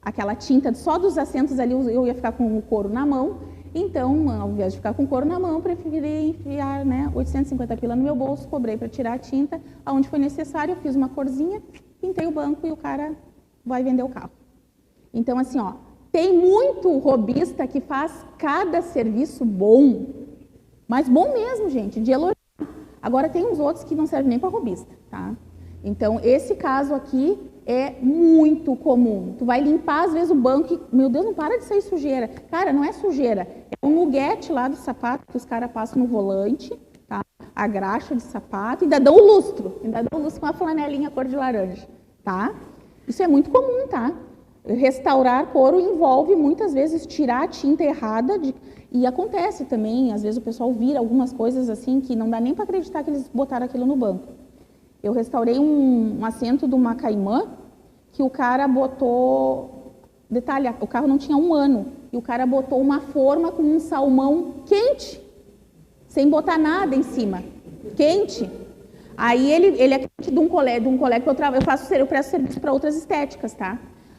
aquela tinta só dos assentos ali, eu ia ficar com o couro na mão. Então, ao invés de ficar com o couro na mão, preferi enfiar 850 pila no meu bolso, cobrei para tirar a tinta. Aonde foi necessário, eu fiz uma corzinha, pintei o banco e o cara vai vender o carro. Então, assim, ó, tem muito robista que faz cada serviço bom, mas bom mesmo, gente, de elogiar. Agora, tem uns outros que não servem nem para robista, tá? Então, esse caso aqui é muito comum. Tu vai limpar, às vezes, o banco e, meu Deus, não para de sair sujeira. Cara, não é sujeira. É um nuguete lá do sapato que os caras passam no volante, tá? A graxa de sapato, ainda dão o lustro. Ainda dão o lustro com uma flanelinha cor de laranja, tá? Isso é muito comum, tá? Restaurar couro envolve, muitas vezes, tirar a tinta errada. E acontece também, às vezes, o pessoal vira algumas coisas assim que não dá nem para acreditar que eles botaram aquilo no banco. Eu restaurei um assento de uma Caimã que o cara botou... Detalhe, o carro não tinha 1 ano. E o cara botou uma forma com um salmão quente, sem botar nada em cima. Quente. Aí ele é cliente de um colega que eu presto serviço para outras estéticas, tá?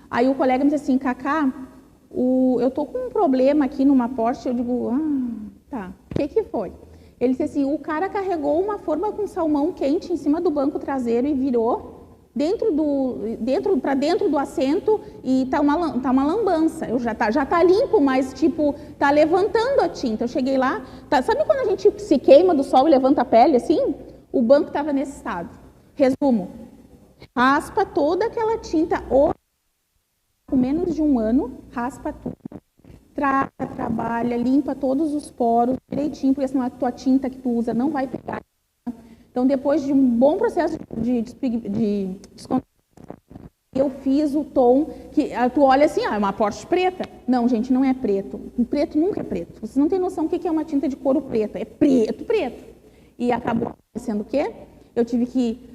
Aí o colega me disse assim, Cacá, eu tô com um problema aqui numa Porsche. Eu digo, tá, o que foi? Ele disse assim, o cara carregou uma forma com salmão quente em cima do banco traseiro e virou para dentro do assento e tá uma lambança. Já tá limpo, mas tipo, tá levantando a tinta. Eu cheguei lá, sabe quando a gente se queima do sol e levanta a pele assim? O banco estava nesse estado. Resumo, raspa toda aquela tinta, com menos de 1 ano, raspa tudo. trata, trabalha, limpa todos os poros direitinho, porque senão a tua tinta que tu usa não vai pegar. Então, depois de um bom processo de descontaminação, eu fiz o tom que tu olha assim, é uma Porsche preta. Não, gente, não é preto. O preto nunca é preto. Vocês não têm noção o que é uma tinta de couro preta. É preto, preto. E acabou acontecendo o quê? Eu tive que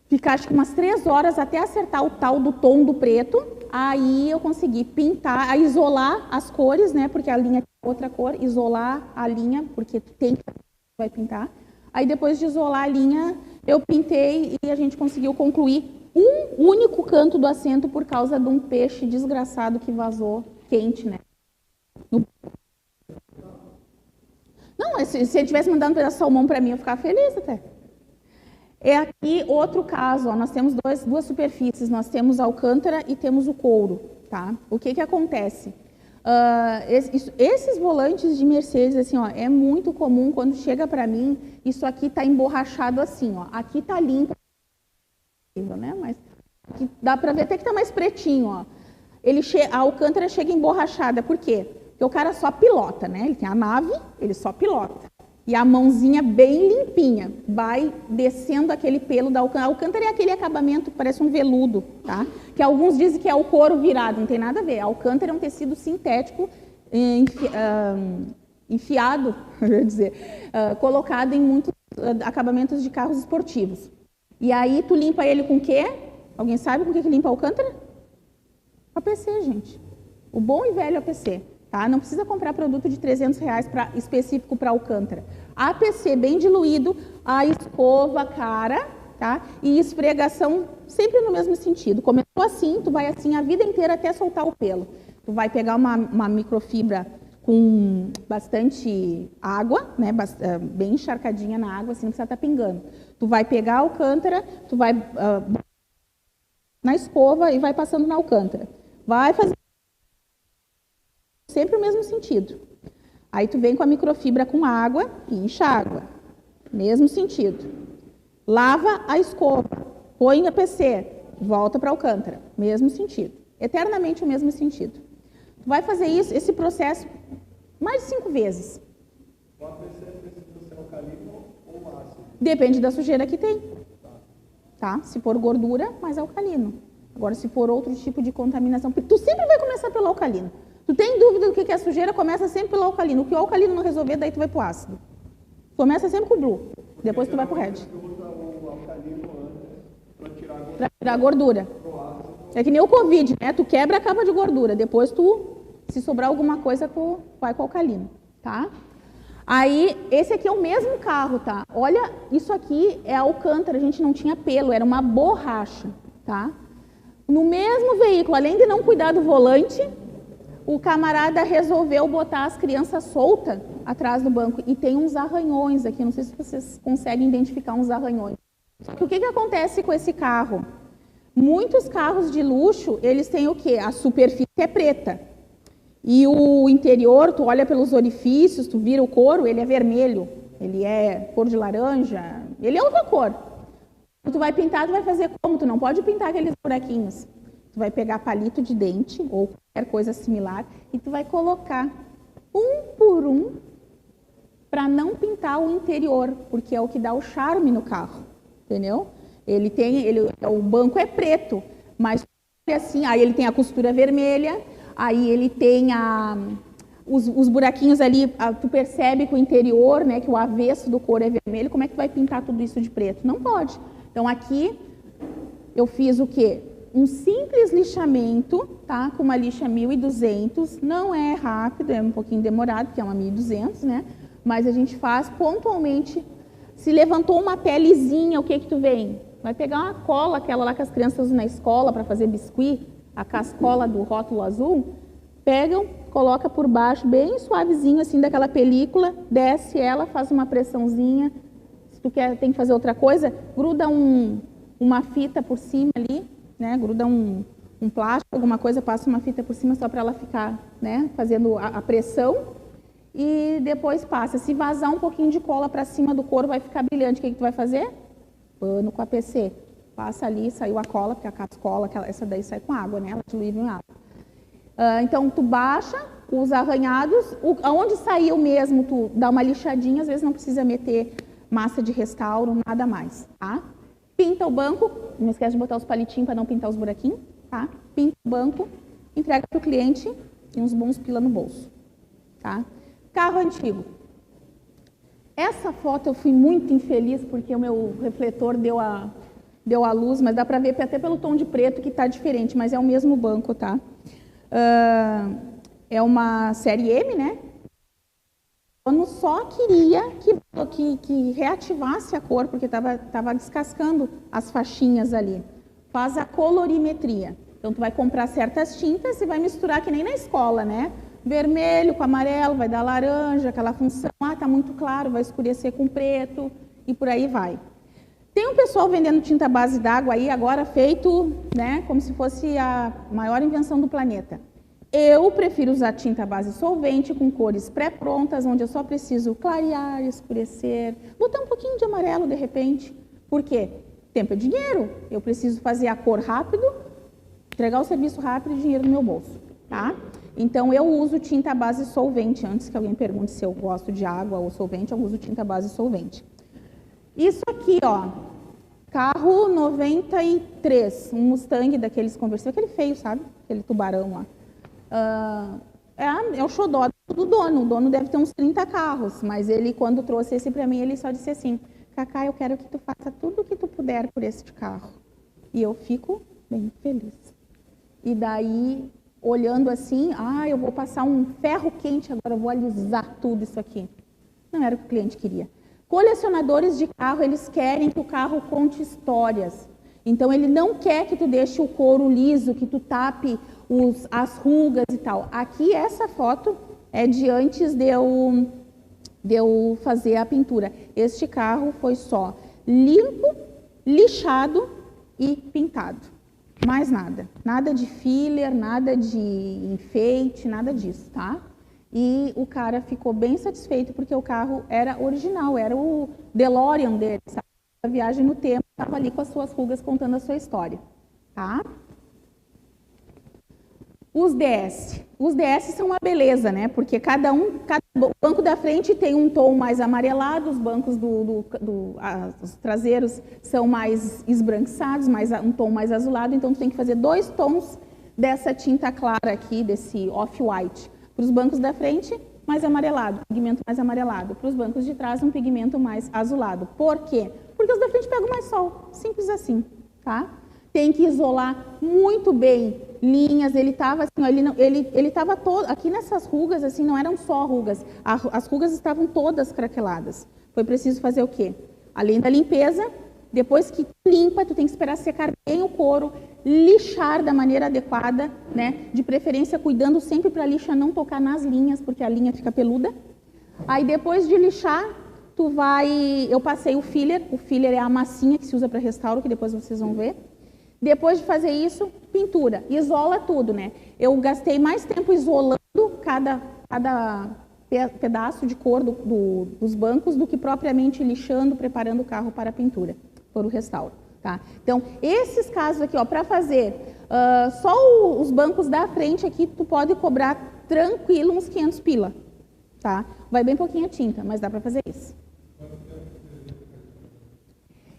ficar acho que umas 3 horas até acertar o tal do tom do preto. Aí eu consegui pintar, isolar as cores, né? Porque a linha tem outra cor, isolar a linha, porque tem que vai pintar. Aí depois de isolar a linha, eu pintei e a gente conseguiu concluir um único canto do assento por causa de um peixe desgraçado que vazou quente, né? Não, se ele tivesse mandado um pedaço de salmão para mim, eu ficava feliz até. É aqui outro caso, ó, nós temos duas superfícies, nós temos a alcântara e temos o couro, tá? O que acontece? Esses volantes de Mercedes, assim, ó, é muito comum quando chega para mim, isso aqui tá emborrachado assim, ó, aqui tá limpo, né? Mas aqui dá para ver até que tá mais pretinho, ó. A alcântara chega emborrachada, por quê? Porque o cara só pilota, né? Ele tem a nave, ele só pilota. E a mãozinha bem limpinha, vai descendo aquele pelo da alcântara. A alcântara é aquele acabamento que parece um veludo, tá? Que alguns dizem que é o couro virado, não tem nada a ver. A alcântara é um tecido sintético enfiado, eu ia dizer, colocado em muitos acabamentos de carros esportivos. E aí tu limpa ele com o quê? Alguém sabe com o que limpa a alcântara? APC, gente. O bom e velho APC. Tá? Não precisa comprar produto de R$300 específico para alcântara. APC bem diluído, a escova cara, tá? E esfregação sempre no mesmo sentido. Começou assim, tu vai assim a vida inteira até soltar o pelo. Tu vai pegar uma microfibra com bastante água, né? Bem encharcadinha na água, assim não precisa estar pingando. Tu vai pegar a alcântara, tu vai na escova e vai passando na alcântara. Vai fazer sempre o mesmo sentido. Aí tu vem com a microfibra com água e enxágua. Mesmo sentido. Lava a escova, põe na PC, volta para a alcântara. Mesmo sentido. Eternamente o mesmo sentido. Tu vai fazer isso, esse processo mais de 5 vezes. O APC precisa ser alcalino ou ácido? Depende da sujeira que tem. Tá? Se for gordura, mais alcalino. Agora, se for outro tipo de contaminação, tu sempre vai começar pelo alcalino. Tu tem dúvida do que é sujeira, começa sempre pelo alcalino. O que o alcalino não resolver, daí tu vai pro ácido. Começa sempre com o blue, depois tu vai pro red. O alcalino para tirar a gordura. É que nem o Covid, né? Tu quebra a capa de gordura, depois tu, se sobrar alguma coisa, tu vai com o alcalino, tá? Aí, esse aqui é o mesmo carro, tá? Olha, isso aqui é alcântara, a gente não tinha pelo, era uma borracha, tá? No mesmo veículo, além de não cuidar do volante, o camarada resolveu botar as crianças soltas atrás do banco. E tem uns arranhões aqui, não sei se vocês conseguem identificar uns arranhões. Só que o que acontece com esse carro? Muitos carros de luxo, eles têm o quê? A superfície é preta. E o interior, tu olha pelos orifícios, tu vira o couro, ele é vermelho. Ele é cor de laranja, ele é outra cor. Tu vai pintar, tu vai fazer como? Tu não pode pintar aqueles buraquinhos. Tu vai pegar palito de dente ou qualquer coisa similar e tu vai colocar um por um para não pintar o interior, porque é o que dá o charme no carro, entendeu? O banco é preto, mas assim, aí ele tem a costura vermelha, aí ele tem os buraquinhos ali, tu percebe que o interior, né, que o avesso do couro é vermelho, como é que tu vai pintar tudo isso de preto? Não pode. Então aqui eu fiz o quê? Um simples lixamento, tá? Com uma lixa 1200, não é rápido, é um pouquinho demorado, porque é uma 1200, né? Mas a gente faz pontualmente. Se levantou uma pelezinha, o que tu vem? Vai pegar uma cola, aquela lá que as crianças usam na escola para fazer biscuit, a cascola do rótulo azul, pegam, coloca por baixo, bem suavezinho assim daquela película, desce ela, faz uma pressãozinha. Se tu tem que fazer outra coisa, gruda uma fita por cima ali, né, gruda um plástico, alguma coisa, passa uma fita por cima só para ela ficar, né, fazendo a pressão e depois passa. Se vazar um pouquinho de cola para cima do couro, vai ficar brilhante. O que tu vai fazer? Pano com APC. Passa ali, saiu a cola, porque a cascola, essa daí sai com água, né, ela dilui em água. Então, tu baixa, Os arranhados, aonde saiu mesmo, tu dá uma lixadinha, às vezes não precisa meter massa de restauro, nada mais, tá? Pinta o banco, não esquece de botar os palitinhos para não pintar os buraquinhos, tá? Pinta o banco, entrega para o cliente e uns bons pila no bolso, tá? Carro antigo. Essa foto eu fui muito infeliz porque o meu refletor deu a luz, mas dá para ver até pelo tom de preto que está diferente, mas é o mesmo banco, tá? É uma série M, né? Eu só queria que reativasse a cor, porque estava descascando as faixinhas ali. Faz a colorimetria. Então, tu vai comprar certas tintas e vai misturar que nem na escola, né? Vermelho com amarelo, vai dar laranja, aquela função. Ah, tá muito claro, vai escurecer com preto e por aí vai. Tem um pessoal vendendo tinta base d'água aí, agora feito, né, como se fosse a maior invenção do planeta. Eu prefiro usar tinta base solvente com cores pré-prontas, onde eu só preciso clarear, escurecer, botar um pouquinho de amarelo de repente. Por quê? Tempo é dinheiro. Eu preciso fazer a cor rápido, entregar o serviço rápido e dinheiro no meu bolso, tá? Então, eu uso tinta base solvente. Antes que alguém pergunte se eu gosto de água ou solvente, eu uso tinta base solvente. Isso aqui, ó, carro 93, um Mustang daqueles conversíveis, aquele feio, sabe? Aquele tubarão lá. É o xodó do dono. O dono deve ter uns 30 carros, mas ele, quando trouxe esse para mim, ele só disse assim: Cacá, eu quero que tu faça tudo o que tu puder por esse carro. E eu fico bem feliz. E daí, olhando assim, eu vou passar um ferro quente agora, eu vou alisar tudo isso aqui. Não era o que o cliente queria. Colecionadores de carro, eles querem que o carro conte histórias. Então, ele não quer que tu deixe o couro liso, que tu tape as rugas e tal. Aqui, essa foto é de antes de eu fazer a pintura. Este carro foi só limpo, lixado e pintado. Mais nada. Nada de filler, nada de enfeite, nada disso, tá? E o cara ficou bem satisfeito porque o carro era original, era o DeLorean dele, sabe? A viagem no tempo, estava ali com as suas rugas contando a sua história, tá? Os DS. Os DS são uma beleza, né? Porque cada banco da frente tem um tom mais amarelado, os bancos os traseiros são mais esbranquiçados, um tom mais azulado, então tu tem que fazer 2 tons dessa tinta clara aqui, desse off-white. Para os bancos da frente, mais amarelado, pigmento mais amarelado. Para os bancos de trás, um pigmento mais azulado. Por quê? Porque os da frente pegam mais sol, simples assim, tá? Tem que isolar muito bem linhas, ele estava assim, ó, ele estava todo, aqui nessas rugas, assim, não eram só rugas, as rugas estavam todas craqueladas. Foi preciso fazer o quê? Além da limpeza, depois que limpa, tu tem que esperar secar bem o couro, lixar da maneira adequada, né? De preferência cuidando sempre para a lixa não tocar nas linhas, porque a linha fica peluda. Aí depois de lixar, eu passei o filler é a massinha que se usa para restauro, que depois vocês vão ver. Depois de fazer isso, pintura, isola tudo, né? Eu gastei mais tempo isolando cada pedaço de cor dos bancos do que propriamente lixando, preparando o carro para a pintura, para o restauro, tá? Então, esses casos aqui, ó, para fazer só os bancos da frente aqui, tu pode cobrar tranquilo uns 500 pila, tá? Vai bem pouquinha tinta, mas dá para fazer isso.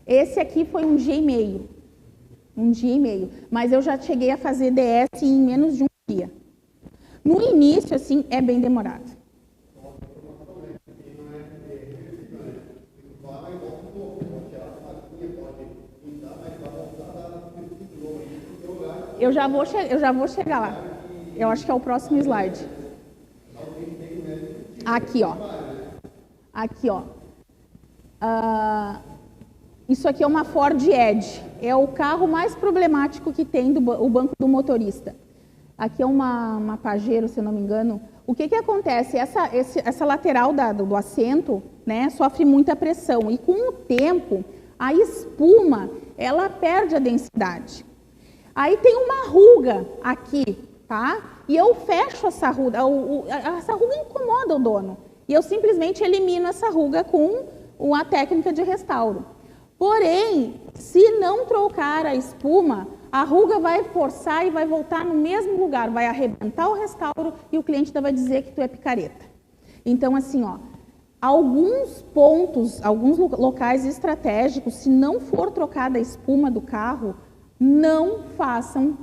Esse aqui foi um dia e meio. Mas eu já cheguei a fazer DS em menos de um dia. No início, assim, é bem demorado. Eu já vou chegar lá. Eu acho que é o próximo slide. Aqui, ó. Isso aqui é uma Ford Edge. É o carro mais problemático que tem o banco do motorista. Aqui é uma Pajero, se eu não me engano. O que acontece? Essa lateral do assento, né, sofre muita pressão. E com o tempo, a espuma, ela perde a densidade. Aí tem uma ruga aqui, tá? E eu fecho essa ruga. Essa ruga incomoda o dono. E eu simplesmente elimino essa ruga com a técnica de restauro. Porém, se não trocar a espuma, a ruga vai forçar e vai voltar no mesmo lugar, vai arrebentar o restauro e o cliente ainda vai dizer que tu é picareta. Então, assim, ó, alguns pontos, alguns locais estratégicos, se não for trocada a espuma do carro, não façam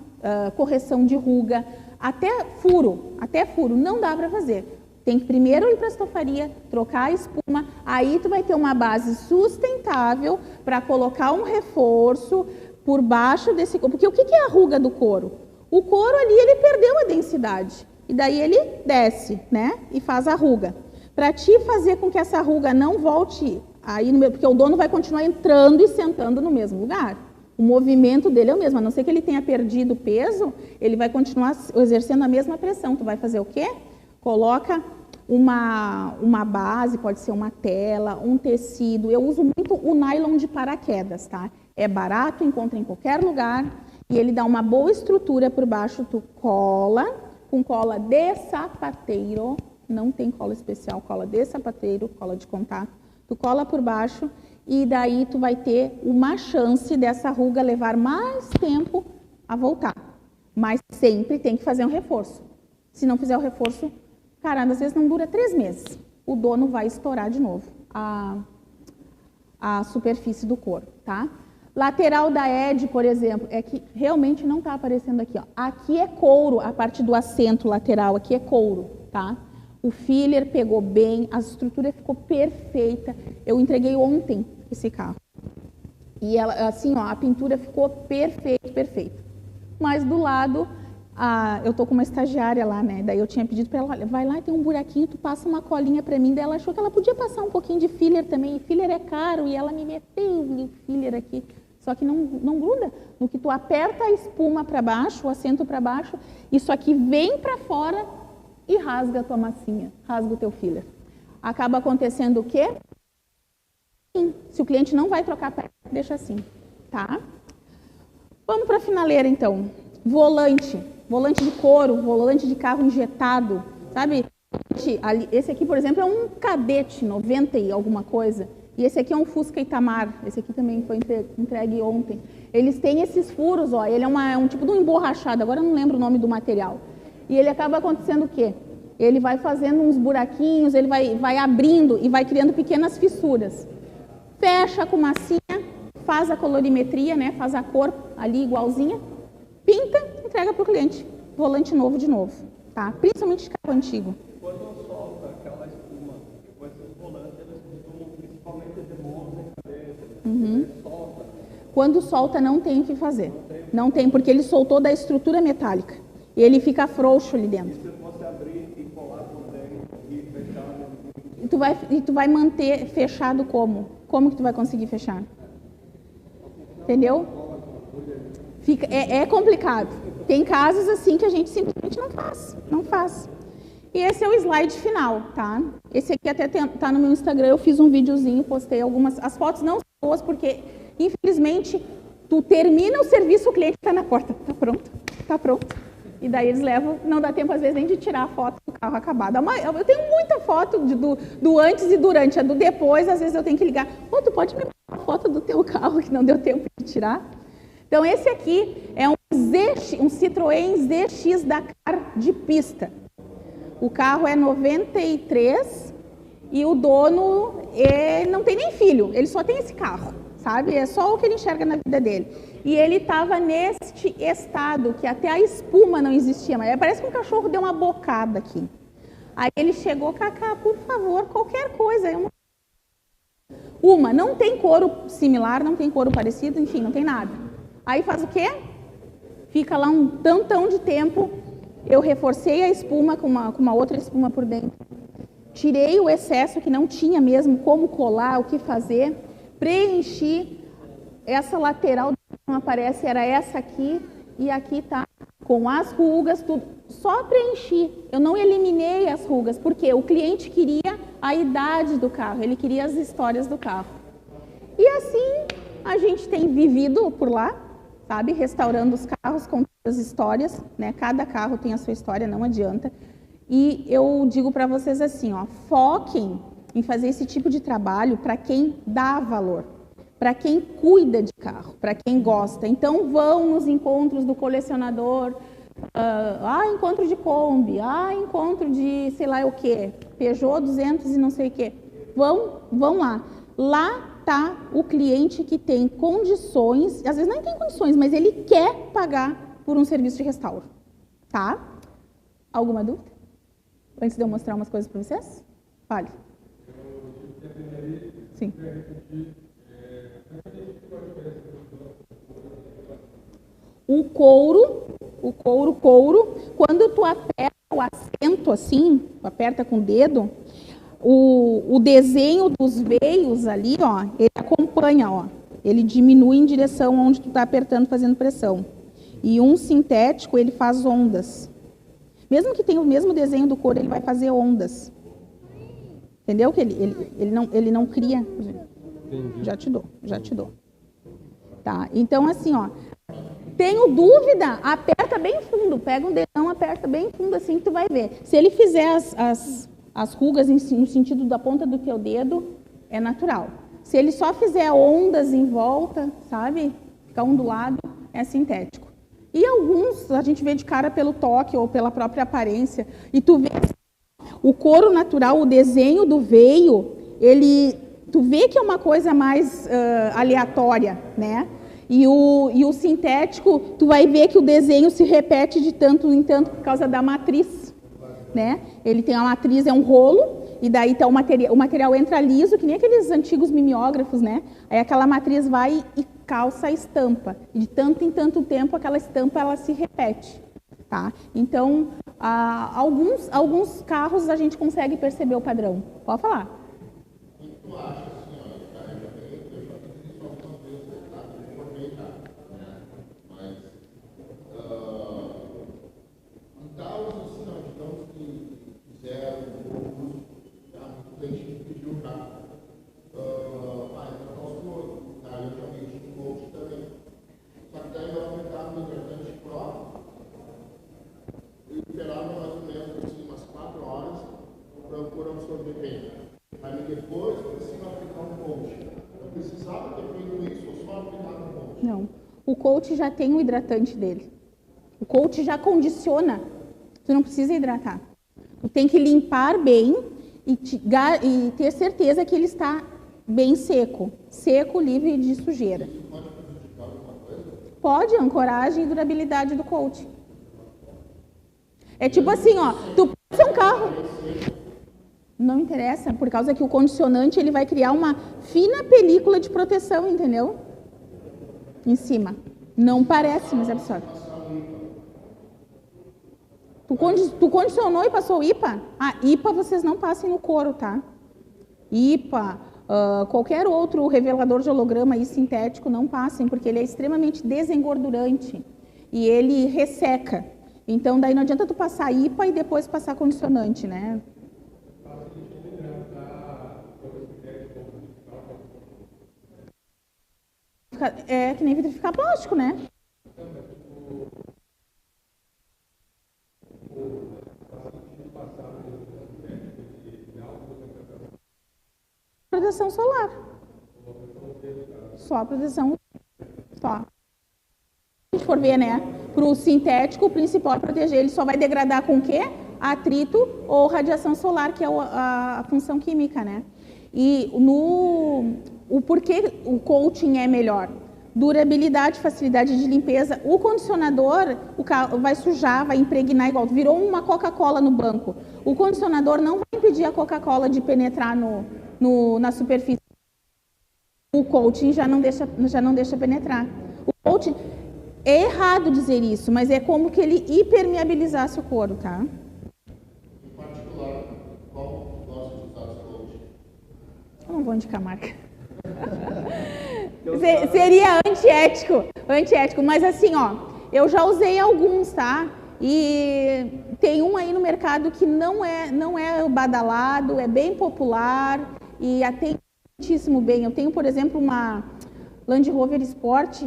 correção de ruga, até furo, não dá para fazer. Tem que primeiro ir para a estofaria, trocar a espuma, aí tu vai ter uma base sustentável para colocar um reforço por baixo desse couro. Porque o que é a ruga do couro? O couro ali, ele perdeu a densidade, e daí ele desce, né, e faz a ruga. Para te fazer com que essa ruga não volte, aí, porque o dono vai continuar entrando e sentando no mesmo lugar. O movimento dele é o mesmo, a não ser que ele tenha perdido peso, ele vai continuar exercendo a mesma pressão. Tu vai fazer o quê? Coloca uma base, pode ser uma tela, um tecido. Eu uso muito o nylon de paraquedas, tá? É barato, encontra em qualquer lugar e ele dá uma boa estrutura por baixo. Tu cola com cola de sapateiro, não tem cola especial, cola de sapateiro, cola de contato. Tu cola por baixo e daí tu vai ter uma chance dessa ruga levar mais tempo a voltar. Mas sempre tem que fazer um reforço. Se não fizer o reforço, caramba, às vezes não dura 3 meses. O dono vai estourar de novo a superfície do couro, tá? Lateral da ED, por exemplo, é que realmente não está aparecendo aqui, ó. Aqui é couro, a parte do assento lateral, aqui é couro, tá? O filler pegou bem, a estrutura ficou perfeita. Eu entreguei ontem esse carro. E ela, assim, ó, a pintura ficou perfeita. Mas do lado, eu tô com uma estagiária lá, né? Daí eu tinha pedido para ela, olha, vai lá, tem um buraquinho, tu passa uma colinha para mim. Daí ela achou que ela podia passar um pouquinho de filler também. E filler é caro, e ela me meteu o filler aqui. Só que não gruda. No que tu aperta a espuma para baixo, o assento para baixo, isso aqui vem para fora e rasga a tua massinha, rasga o teu filler. Acaba acontecendo o quê? Se o cliente não vai trocar peça, deixa assim, tá? Vamos para a finaleira, então. Volante de couro, volante de carro injetado, sabe? Esse aqui, por exemplo, é um Cadete 90 e alguma coisa. E esse aqui é um Fusca Itamar. Esse aqui também foi entregue ontem. Eles têm esses furos, ó. Ele é um tipo de um emborrachado. Agora eu não lembro o nome do material. E ele acaba acontecendo o quê? Ele vai fazendo uns buraquinhos, ele vai abrindo e vai criando pequenas fissuras. Fecha com massinha, faz a colorimetria, né? Faz a cor ali igualzinha, pinta, entrega para o cliente. Volante novo de novo, tá? Principalmente de carro antigo. Quando solta aquela espuma, depois os volantes, eles costumam principalmente de mãos e cabeça, solta. Quando solta, não tem o que fazer. Não tem, porque ele soltou da estrutura metálica. E ele fica frouxo ali dentro. E se você abrir e colar por dentro e fechar... E tu vai manter fechado como? Como que tu vai conseguir fechar? Entendeu? É complicado. Tem casos assim que a gente simplesmente não faz. E esse é o slide final, tá? Esse aqui até tá no meu Instagram, eu fiz um videozinho, postei algumas... As fotos não são boas porque, infelizmente, tu termina o serviço, o cliente está na porta. Tá pronto. E daí eles levam, não dá tempo às vezes nem de tirar a foto do carro acabado. Eu tenho muita foto do antes e durante, a do depois, às vezes eu tenho que ligar. Pô, tu pode me mandar uma foto do teu carro que não deu tempo de tirar? Então esse aqui é um Citroën ZX Dakar de pista. O carro é 93 e o dono não tem nem filho, ele só tem esse carro, sabe? É só o que ele enxerga na vida dele. E ele estava neste estado, que até a espuma não existia, mas parece que um cachorro deu uma bocada aqui. Aí ele chegou, Cacá, por favor, qualquer coisa. Não tem couro similar, não tem couro parecido, enfim, não tem nada. Aí faz o quê? Fica lá um tantão de tempo, eu reforcei a espuma com uma outra espuma por dentro. Tirei o excesso que não tinha mesmo como colar, o que fazer, preenchi essa lateral que não aparece, era essa aqui, e aqui tá com as rugas, tudo. Só preenchi, eu não eliminei as rugas, porque o cliente queria a idade do carro, ele queria as histórias do carro. E assim a gente tem vivido por lá, sabe, restaurando os carros com as histórias, né? Cada carro tem a sua história, não adianta. E eu digo para vocês assim, ó, foquem em fazer esse tipo de trabalho para quem dá valor. para quem cuida de carro, para quem gosta. Então vão nos encontros do colecionador, encontro de Kombi, encontro de sei lá o que, Peugeot 200 e não sei o que. Vão lá. Lá está o cliente que tem condições, às vezes não tem condições, mas ele quer pagar por um serviço de restauro. Tá? Alguma dúvida? Antes de eu mostrar umas coisas para vocês? Fale. Sim. O couro, quando tu aperta o assento assim, tu aperta com o dedo, o desenho dos veios ali, ó, ele acompanha, ó, ele diminui em direção onde tu está apertando, fazendo pressão. E um sintético, ele faz ondas. Mesmo que tenha o mesmo desenho do couro, ele vai fazer ondas. Entendeu? Que ele não cria. Entendi. Já te dou. Tá? Então, assim, ó, tenho dúvida, aperta bem fundo, pega um dedão, aperta bem fundo assim que tu vai ver. Se ele fizer as rugas no sentido da ponta do teu dedo, é natural. Se ele só fizer ondas em volta, sabe? Ficar ondulado, é sintético. E alguns a gente vê de cara pelo toque ou pela própria aparência. E tu vê o couro natural, o desenho do veio, tu vê que é uma coisa mais aleatória, né? E o sintético, tu vai ver que o desenho se repete de tanto em tanto por causa da matriz, né? Ele tem a matriz, é um rolo, e daí tá o material entra liso, que nem aqueles antigos mimeógrafos, né? Aí aquela matriz vai e calça a estampa. E de tanto em tanto tempo, aquela estampa ela se repete, tá? Então, alguns carros a gente consegue perceber o padrão. Pode falar. O que tu acha, assim, ó, carregamento, eu já fiz isso algumas vezes, tá? Eu formei, tá? Mas, em carros, assim, ó, digamos que fizeram um uso, tá? Muita gente pediu o carro. Entra nosso couro, tá? Eu já mexi no coach também. Só que daí eu aumentava o hidratante próprio. Eu esperava mais ou menos assim, umas 4 horas para o couro absorver bem. Aí depois precisa aplicar um coach. Eu precisava ter feito isso ou só aplicar um coach? Não. O coach já tem o hidratante dele. O coach já condiciona. Tu não precisa hidratar. Tu tem que limpar bem e ter certeza que ele está bem seco. Seco, livre de sujeira. Isso pode prejudicar alguma coisa? Pode, ancoragem e durabilidade do coach. É tipo assim, ó, tu passa um carro. Não interessa, por causa que o condicionante ele vai criar uma fina película de proteção, entendeu? Em cima. Não parece, mas absorve. Tu condicionou e passou IPA? IPA vocês não passem no couro, tá? IPA, qualquer outro revelador de holograma aí sintético, não passem, porque ele é extremamente desengordurante e ele resseca. Então, daí não adianta tu passar IPA e depois passar condicionante, né? É que nem vitrificar plástico, né? Proteção solar. Só a proteção. Só. Se a gente for ver, né? Para o sintético, o principal é proteger. Ele só vai degradar com o quê? Atrito ou radiação solar, que é a função química, né? E o porquê o coating é melhor? Durabilidade, facilidade de limpeza. O condicionador, o carro vai sujar, vai impregnar igual. Virou uma Coca-Cola no banco. O condicionador não vai impedir a Coca-Cola de penetrar na superfície. O coating já não deixa penetrar. O coating, é errado dizer isso, mas é como que ele impermeabilizasse o couro, tá? Em particular, qual gosta de usar os coach? Eu não vou indicar a marca. Seria antiético, mas assim, ó, eu já usei alguns, tá? E tem um aí no mercado que não é badalado, é bem popular e atende muitíssimo bem. Eu tenho, por exemplo, uma Land Rover Sport,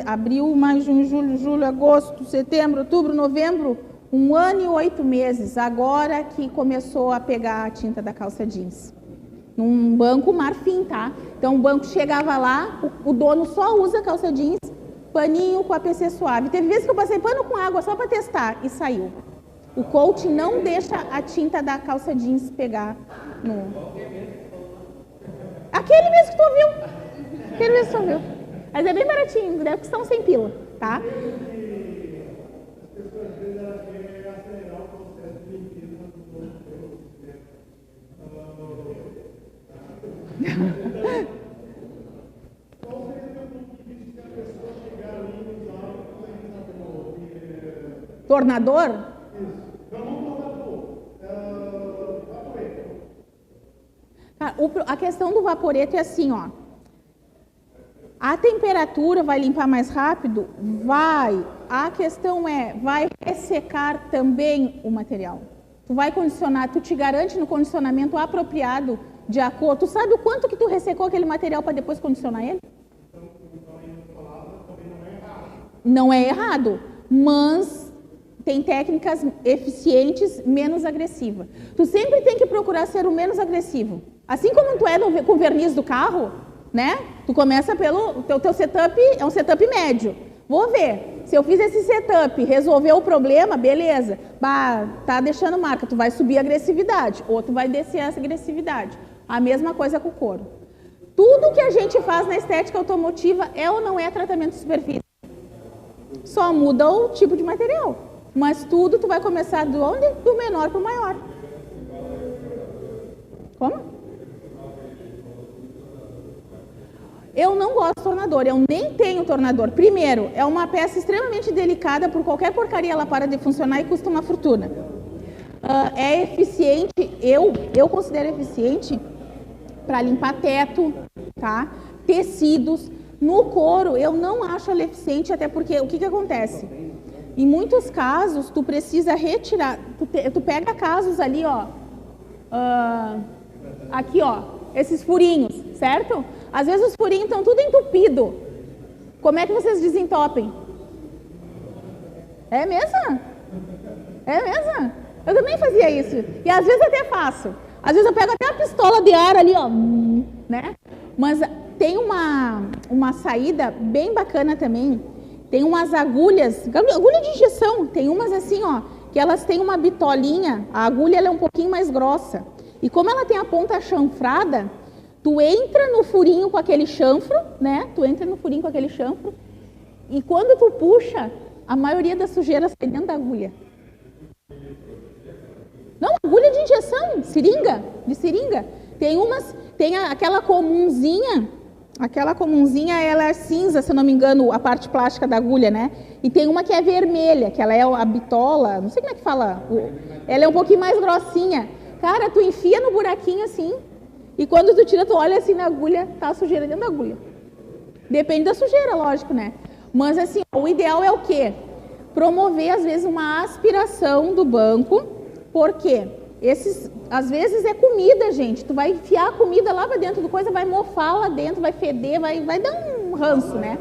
abril, maio, junho, julho, agosto, setembro, outubro, novembro, 1 ano e 8 meses, agora que começou a pegar a tinta da calça jeans. num banco Marfim, tá? Então o banco chegava lá, o dono só usa calça jeans, paninho com APC suave. Teve vezes que eu passei pano com água só para testar e saiu. O coach não deixa a tinta da calça jeans pegar no... Aquele mesmo que tu ouviu. Aquele mesmo que tu ouviu. Mas é bem baratinho, deve custar uns 100 pila, tá? Tornador? A questão do vaporeto é assim, ó. A temperatura vai limpar mais rápido? Vai. A questão é, vai ressecar também o material. Tu vai condicionar, tu te garante no condicionamento apropriado de acordo. Tu sabe o quanto que tu ressecou aquele material para depois condicionar ele? Não é errado, mas tem técnicas eficientes, menos agressivas. Tu sempre tem que procurar ser o menos agressivo. Assim como tu é com o verniz do carro, né? Tu começa pelo teu setup, é um setup médio. Vou ver. Se eu fiz esse setup, resolver o problema, beleza. Bah, tá deixando marca, tu vai subir a agressividade, ou tu vai descer essa agressividade. A mesma coisa com o couro. Tudo que a gente faz na estética automotiva é ou não é tratamento de superfície. Só muda o tipo de material. Mas tudo tu vai começar de onde? Do menor para o maior. Como? Eu não gosto de tornador, eu nem tenho tornador. Primeiro, é uma peça extremamente delicada, por qualquer porcaria ela para de funcionar e custa uma fortuna. É eficiente, eu considero eficiente para limpar teto, tá? Tecidos. No couro, eu não acho ela eficiente, até porque o que acontece? Em muitos casos, tu precisa retirar, tu pega casos ali, ó, aqui, ó, esses furinhos, certo? Às vezes os furinhos estão tudo entupido. Como é que vocês desentopem? É mesmo? É mesmo? Eu também fazia isso. E às vezes até faço. Às vezes eu pego até a pistola de ar ali, ó, né? Mas tem uma saída bem bacana também. Tem umas agulhas, agulha de injeção. Tem umas assim, ó, que elas têm uma bitolinha. A agulha ela é um pouquinho mais grossa. E como ela tem a ponta chanfrada, tu entra no furinho com aquele chanfro, né? Tu entra no furinho com aquele chanfro. E quando tu puxa, a maioria das sujeiras sai dentro da agulha. Não, agulha de injeção, seringa, de seringa. Tem aquela comunzinha, ela é cinza, se eu não me engano, a parte plástica da agulha, né? E tem uma que é vermelha, que ela é a bitola, não sei como é que fala. Ela é um pouquinho mais grossinha. Cara, tu enfia no buraquinho assim, e quando tu tira, tu olha assim na agulha, tá a sujeira dentro da agulha. Depende da sujeira, lógico, né? Mas assim, o ideal é o quê? Promover, às vezes, uma aspiração do banco, porque às vezes é comida, gente. Tu vai enfiar a comida lá pra dentro do coisa, vai mofar lá dentro, vai feder, vai dar um ranço, né?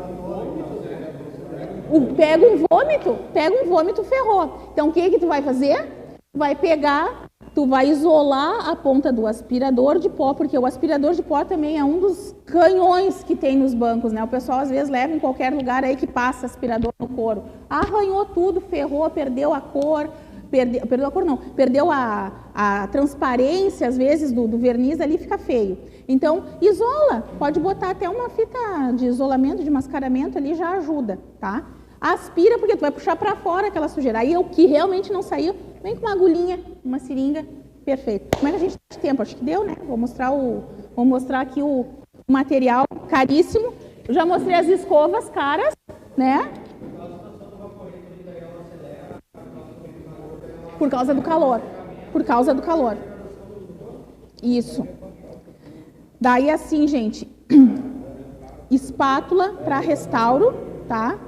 Pega um vômito, ferrou. Então, o que tu vai fazer? Vai pegar... Tu vai isolar a ponta do aspirador de pó, porque o aspirador de pó também é um dos canhões que tem nos bancos, né? O pessoal às vezes leva em qualquer lugar aí que passa aspirador no couro. Arranhou tudo, ferrou, perdeu a cor, perdeu a cor não, perdeu a transparência às vezes do verniz ali, fica feio. Então, isola, pode botar até uma fita de isolamento, de mascaramento ali, já ajuda, tá? Aspira, porque tu vai puxar para fora aquela sujeira. Aí o que realmente não saiu, vem com uma agulhinha, uma seringa, perfeito. Como é que a gente tem tempo? Acho que deu, né? Vou mostrar aqui o material caríssimo. Eu já mostrei as escovas caras, né? Por causa do calor. Por causa do calor. Isso. Daí assim, gente, espátula para restauro, tá?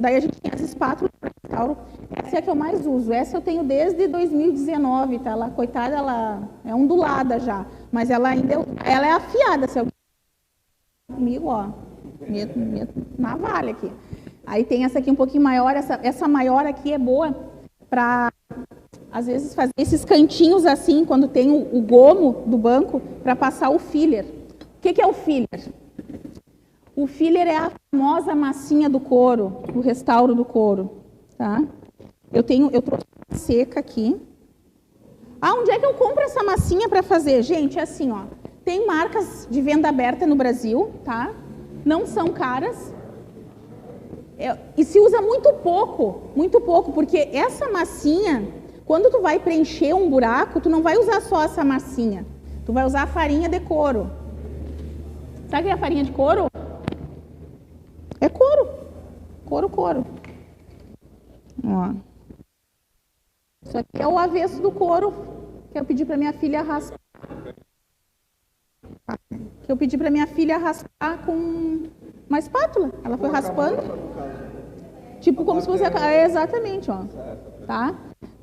Daí a gente tem as espátulas para restauro. Essa é a que eu mais uso. Essa eu tenho desde 2019, tá? Ela, coitada, ela é ondulada já. Mas ela ainda ela é afiada. Se eu... Comigo, ó. Minha navalha aqui. Aí tem essa aqui um pouquinho maior. Essa maior aqui é boa para às vezes, fazer esses cantinhos assim, quando tem o gomo do banco, para passar o filler. O que é o filler? O filler é a famosa massinha do couro, do restauro do couro, tá? Eu trouxe uma seca aqui. Onde é que eu compro essa massinha para fazer? Gente, é assim, ó. Tem marcas de venda aberta no Brasil, tá? Não são caras. E se usa muito pouco, porque essa massinha, quando tu vai preencher um buraco, tu não vai usar só essa massinha. Tu vai usar a farinha de couro. Sabe o que é a farinha de couro? É couro. Couro. Ó. Isso aqui é o avesso do couro que eu pedi para minha filha raspar. Com uma espátula. Ela foi raspando. Tipo como se fosse... exatamente, ó. Tá?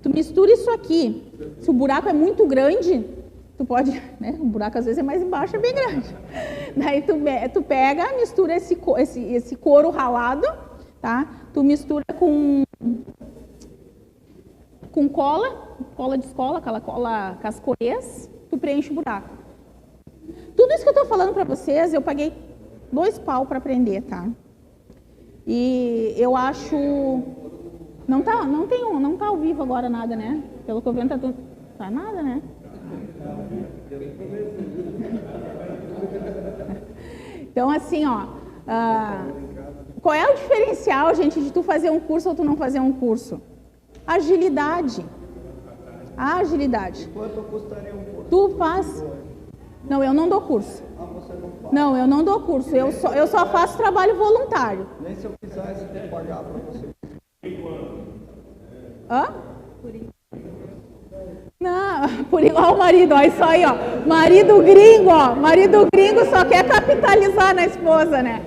Tu mistura isso aqui. Se o buraco é muito grande, tu pode... né? O buraco às vezes é mais embaixo, é bem grande. Daí tu pega, mistura esse couro ralado, tá? Tu mistura com cola de escola, aquela cola cascorês, tu preenche o buraco. Tudo isso que eu tô falando para vocês, eu paguei 2 pau para aprender, tá? E eu acho... Não tá ao vivo agora nada, né? Pelo que eu vejo, tá nada, né? Então, assim, ó... qual é o diferencial, gente, de tu fazer um curso ou tu não fazer um curso? Agilidade. A agilidade. Quanto custaria um curso? Tu faz... Não, eu não dou curso. Você não faz? Não, eu não dou curso. Eu só faço trabalho voluntário. Nem se eu quisesse pagar para você. Hã? Não, por igual o marido, ó, isso aí, ó. Marido gringo só quer capitalizar na esposa, né?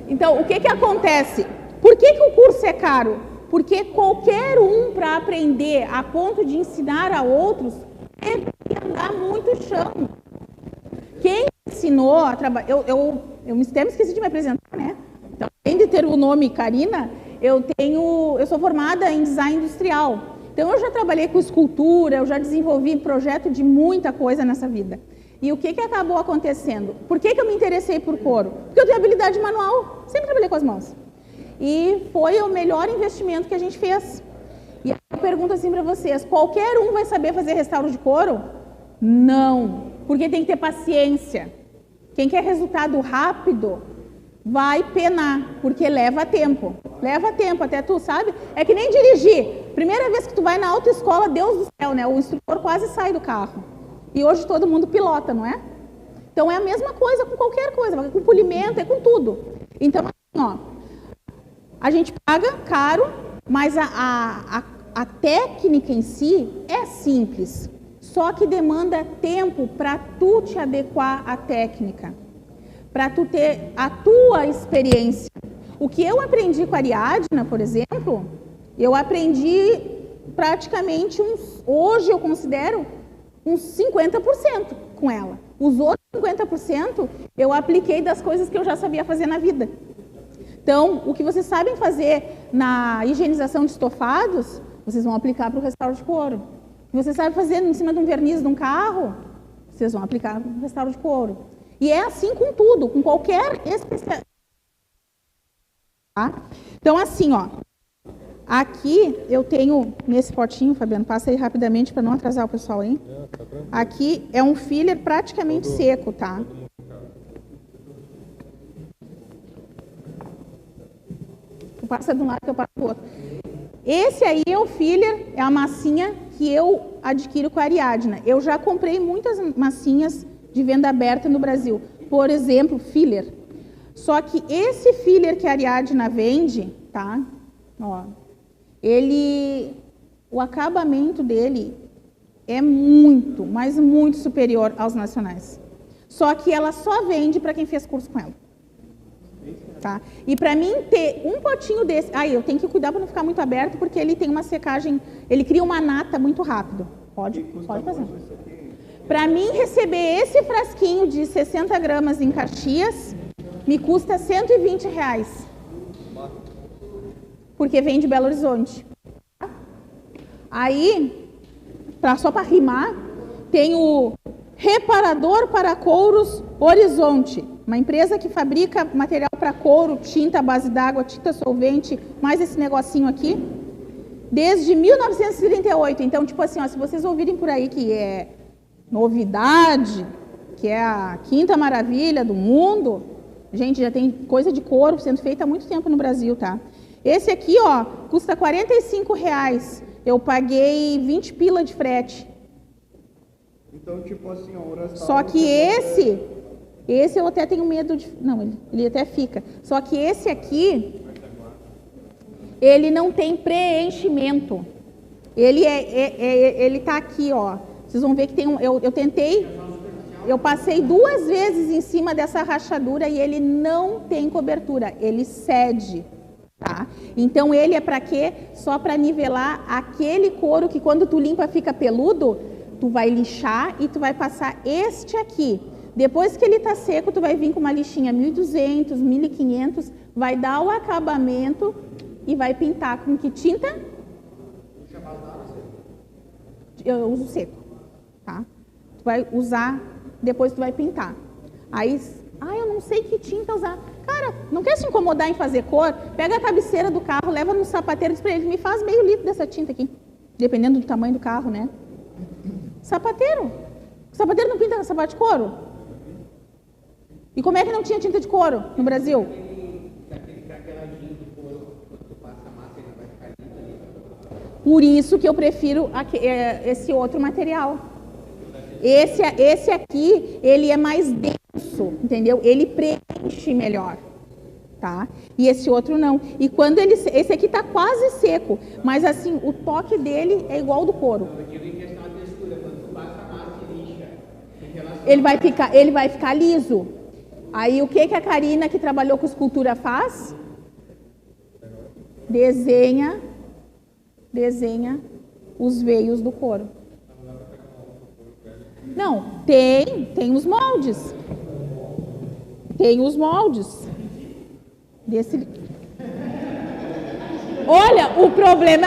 Então, o que acontece? Por que o curso é caro? Porque qualquer um, para aprender a ponto de ensinar a outros, tem que andar muito chão. Quem ensinou a trabalhar... Eu até me esqueci de me apresentar, né? Então, além de ter o nome Karina, eu sou formada em design industrial. Então, eu já trabalhei com escultura, eu já desenvolvi projeto de muita coisa nessa vida. E o que acabou acontecendo? Por que eu me interessei por couro? Porque eu tenho habilidade manual, sempre trabalhei com as mãos. E foi o melhor investimento que a gente fez. E aí eu pergunto assim para vocês, qualquer um vai saber fazer restauro de couro? Não, porque tem que ter paciência. Quem quer resultado rápido vai penar, porque leva tempo. Leva tempo, até tu, sabe? É que nem dirigir. Primeira vez que tu vai na autoescola, Deus do céu, né? O instrutor quase sai do carro. E hoje todo mundo pilota, não é? Então é a mesma coisa com qualquer coisa, com polimento, é com tudo. Então, assim, ó, a gente paga caro, mas a técnica em si é simples. Só que demanda tempo para tu te adequar à técnica, para tu ter a tua experiência. O que eu aprendi com a Ariadna, por exemplo, eu aprendi praticamente hoje eu considero uns 50% com ela. Os outros 50% eu apliquei das coisas que eu já sabia fazer na vida. Então, o que vocês sabem fazer na higienização de estofados, vocês vão aplicar para o restauro de couro. O que vocês sabem fazer em cima de um verniz de um carro, vocês vão aplicar para o restauro de couro. E é assim com tudo, com qualquer especialidade. Tá? Então, assim, ó. Aqui eu tenho, nesse potinho, Fabiano, passa aí rapidamente para não atrasar o pessoal aí. Aqui é um filler praticamente seco, tá? Tu passa de um lado que eu passo do outro. Esse aí é o filler, é a massinha que eu adquiro com a Ariadna. Eu já comprei muitas massinhas de venda aberta no Brasil. Por exemplo, filler. Só que esse filler que a Ariadna vende, tá? Ó, o acabamento dele é muito, mas muito superior aos nacionais. Só que ela só vende para quem fez curso com ela. Tá? E para mim ter um potinho desse... eu tenho que cuidar para não ficar muito aberto, porque ele tem uma secagem... Ele cria uma nata muito rápido. Pode fazer. Para mim receber esse frasquinho de 60 gramas em Caxias, me custa R$120. Porque vem de Belo Horizonte. Aí, só para rimar, tem o Reparador para Couros Horizonte, uma empresa que fabrica material para couro, tinta à base d'água, tinta solvente, mais esse negocinho aqui, desde 1938. Então, tipo assim, ó, se vocês ouvirem por aí que é novidade, que é a quinta maravilha do mundo, gente, já tem coisa de couro sendo feita há muito tempo no Brasil, tá? Esse aqui, ó, custa R$45. Eu paguei 20 pila de frete. Então, tipo assim, ó, o restaurante... Só que esse eu até tenho medo de... Não, ele até fica. Só que esse aqui, ele não tem preenchimento. Ele tá aqui, ó. Vocês vão ver que tem um... Eu passei 2 vezes em cima dessa rachadura e ele não tem cobertura. Ele cede, tá? Então, ele é para quê? Só para nivelar aquele couro que quando tu limpa fica peludo, tu vai lixar e tu vai passar este aqui. Depois que ele tá seco, tu vai vir com uma lixinha 1.200, 1.500, vai dar o acabamento e vai pintar com que tinta? Eu uso seco, tá? Tu vai usar, depois tu vai pintar. Aí, eu não sei que tinta usar. Cara, não quer se incomodar em fazer cor? Pega a cabeceira do carro, leva no sapateiro e diz pra ele, me faz meio litro dessa tinta aqui. Dependendo do tamanho do carro, né? Sapateiro. O sapateiro não pinta sapato de couro? E como é que não tinha tinta de couro no Brasil? Por isso que eu prefiro esse outro material. Esse aqui, ele é mais denso, entendeu? Ele preenche melhor, tá? E esse outro não. E quando esse aqui tá quase seco, mas assim, o toque dele é igual ao do couro. Ele vai ficar liso. Aí o que a Karina, que trabalhou com escultura, faz? Desenha os veios do couro. Não, tem os moldes. Tem os moldes. Desse... Olha, o problema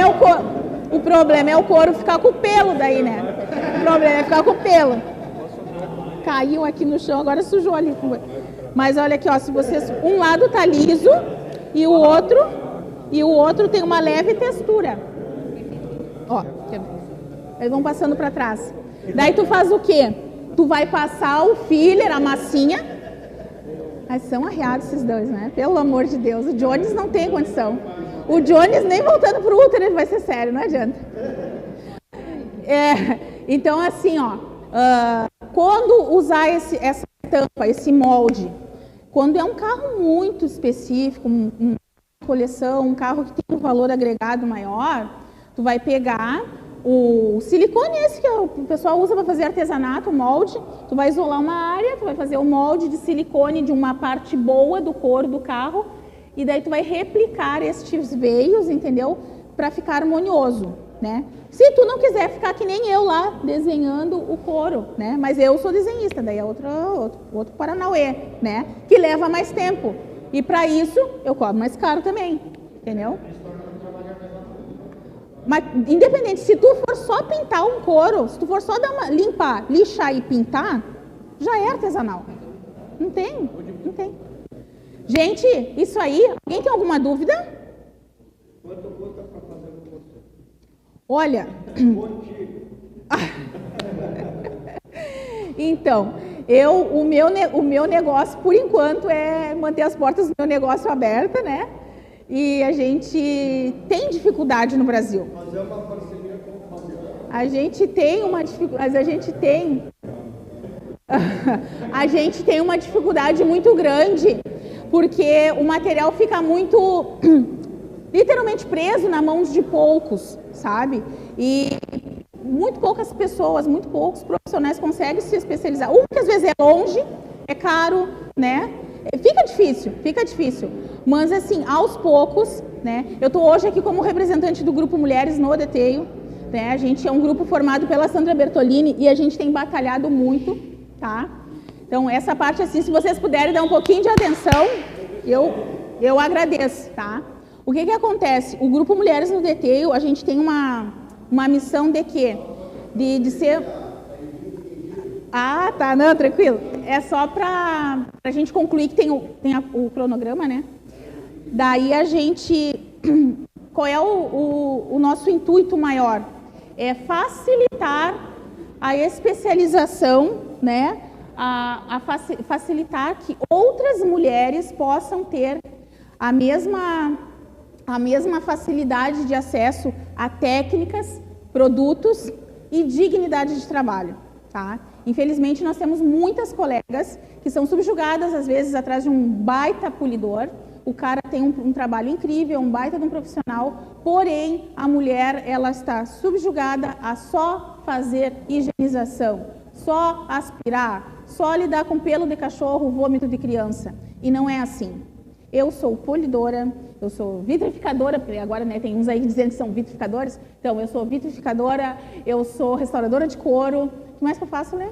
é o couro. O problema é o couro ficar com o pelo daí, né? O problema é ficar com o pelo. Caiu aqui no chão, agora sujou ali. Mas olha aqui, ó, se vocês... Um lado tá liso e o outro tem uma leve textura. Ó, eles vão passando para trás. Daí tu faz o quê? Tu vai passar o filler, a massinha. Mas são arreados esses dois, né? Pelo amor de Deus. O Jones não tem condição. O Jones nem voltando pro útero ele vai ser sério, não adianta. Então assim, ó. Quando usar essa tampa, esse molde, quando é um carro muito específico, uma coleção, um carro que tem um valor agregado maior, tu vai pegar o silicone, esse que o pessoal usa para fazer artesanato, o molde, tu vai isolar uma área, tu vai fazer o molde de silicone de uma parte boa do couro do carro, e daí tu vai replicar estes veios, entendeu? Para ficar harmonioso, né? Se tu não quiser ficar que nem eu lá, desenhando o couro, né? Mas eu sou desenhista, daí é outro paranauê, né? Que leva mais tempo. E para isso, eu cobro mais caro também, entendeu? Mas, independente, se tu for só pintar um couro, se tu for só limpar, lixar e pintar, já é artesanal. Não tem. Gente, isso aí, alguém tem alguma dúvida? Quanto custa para fazer com você? Olha... Então, o meu negócio, por enquanto, é manter as portas do meu negócio abertas, né? E a gente tem dificuldade no Brasil. Fazer uma parceria com o Fabiano. A gente tem uma dificuldade, a gente tem uma dificuldade muito grande, porque o material fica muito, literalmente preso nas mãos de poucos, sabe? E muito poucas pessoas, muito poucos profissionais conseguem se especializar. Às vezes é longe, é caro, né? Fica difícil. Mas assim, aos poucos, né? Eu estou hoje aqui como representante do Grupo Mulheres no Deteio, né? A gente é um grupo formado pela Sandra Bertolini e a gente tem batalhado muito, tá? Então essa parte assim, se vocês puderem dar um pouquinho de atenção, eu agradeço, tá? O que acontece? O Grupo Mulheres no Deteio, a gente tem uma missão de quê? De ser... Ah, tá, não, tranquilo. É só para a gente concluir que tem o cronograma, né? Daí a gente... Qual é o nosso intuito maior? É facilitar a especialização, né? Facilitar que outras mulheres possam ter a mesma facilidade de acesso a técnicas, produtos e dignidade de trabalho, tá? Infelizmente, nós temos muitas colegas que são subjugadas, às vezes, atrás de um baita polidor. O cara tem um trabalho incrível, um baita de um profissional, porém, a mulher, ela está subjugada a só fazer higienização, só aspirar, só lidar com pelo de cachorro, vômito de criança. E não é assim. Eu sou polidora, eu sou vitrificadora, porque agora, né, tem uns aí dizendo que são vitrificadores. Então, eu sou vitrificadora, eu sou restauradora de couro. O que mais que eu faço, né?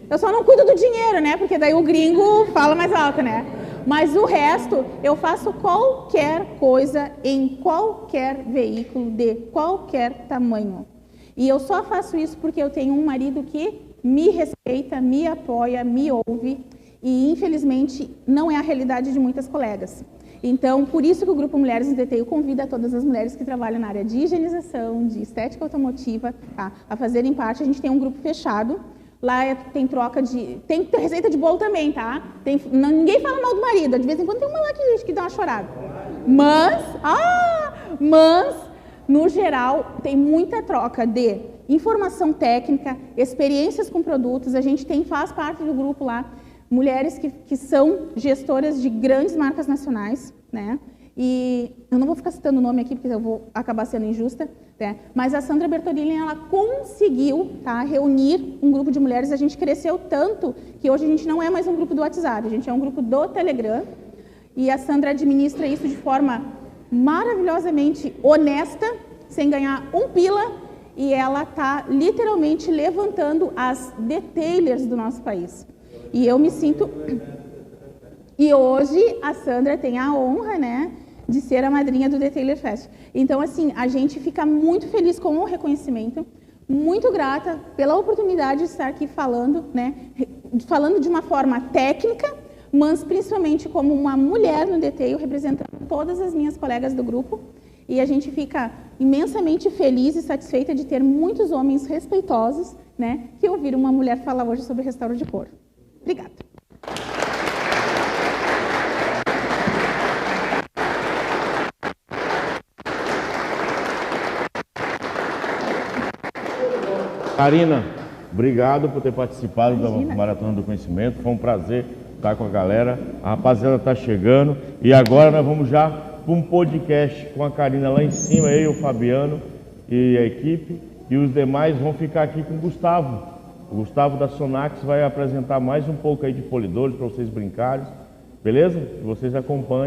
Eu só não cuido do dinheiro, né? Porque daí o gringo fala mais alto, né? Mas o resto, eu faço qualquer coisa em qualquer veículo de qualquer tamanho. E eu só faço isso porque eu tenho um marido que me respeita, me apoia, me ouve. E, infelizmente, não é a realidade de muitas colegas. Então, por isso que o Grupo Mulheres no DTI convida todas as mulheres que trabalham na área de higienização, de estética automotiva, tá, a fazerem parte. A gente tem um grupo fechado. Lá tem troca de... Tem receita de bolo também, tá? Ninguém fala mal do marido. De vez em quando tem uma lá que dá uma chorada. Mas, no geral, tem muita troca de informação técnica, experiências com produtos. A gente faz parte do grupo lá, mulheres que são gestoras de grandes marcas nacionais, né? E eu não vou ficar citando o nome aqui, porque eu vou acabar sendo injusta, né? Mas a Sandra Bertolini, ela conseguiu, tá, reunir um grupo de mulheres. A gente cresceu tanto que hoje a gente não é mais um grupo do WhatsApp, a gente é um grupo do Telegram. E a Sandra administra isso de forma maravilhosamente honesta, sem ganhar um pila, e ela está literalmente levantando as detailers do nosso país. E eu me sinto... E hoje a Sandra tem a honra, né, de ser a madrinha do Detailer Fest. Então, assim, a gente fica muito feliz com o reconhecimento, muito grata pela oportunidade de estar aqui falando, né, falando de uma forma técnica, mas principalmente como uma mulher no Detail, representando todas as minhas colegas do grupo. E a gente fica imensamente feliz e satisfeita de ter muitos homens respeitosos, né, que ouviram uma mulher falar hoje sobre restauro de couro. Obrigada. Karina, obrigado por ter participado da Maratona do Conhecimento. Foi um prazer estar com a galera. A rapaziada está chegando. E agora nós vamos já para um podcast com a Karina lá em cima, eu, o Fabiano e a equipe. E os demais vão ficar aqui com o Gustavo. O Gustavo da Sonax vai apresentar mais um pouco aí de polidores para vocês brincarem. Beleza? Vocês acompanhem.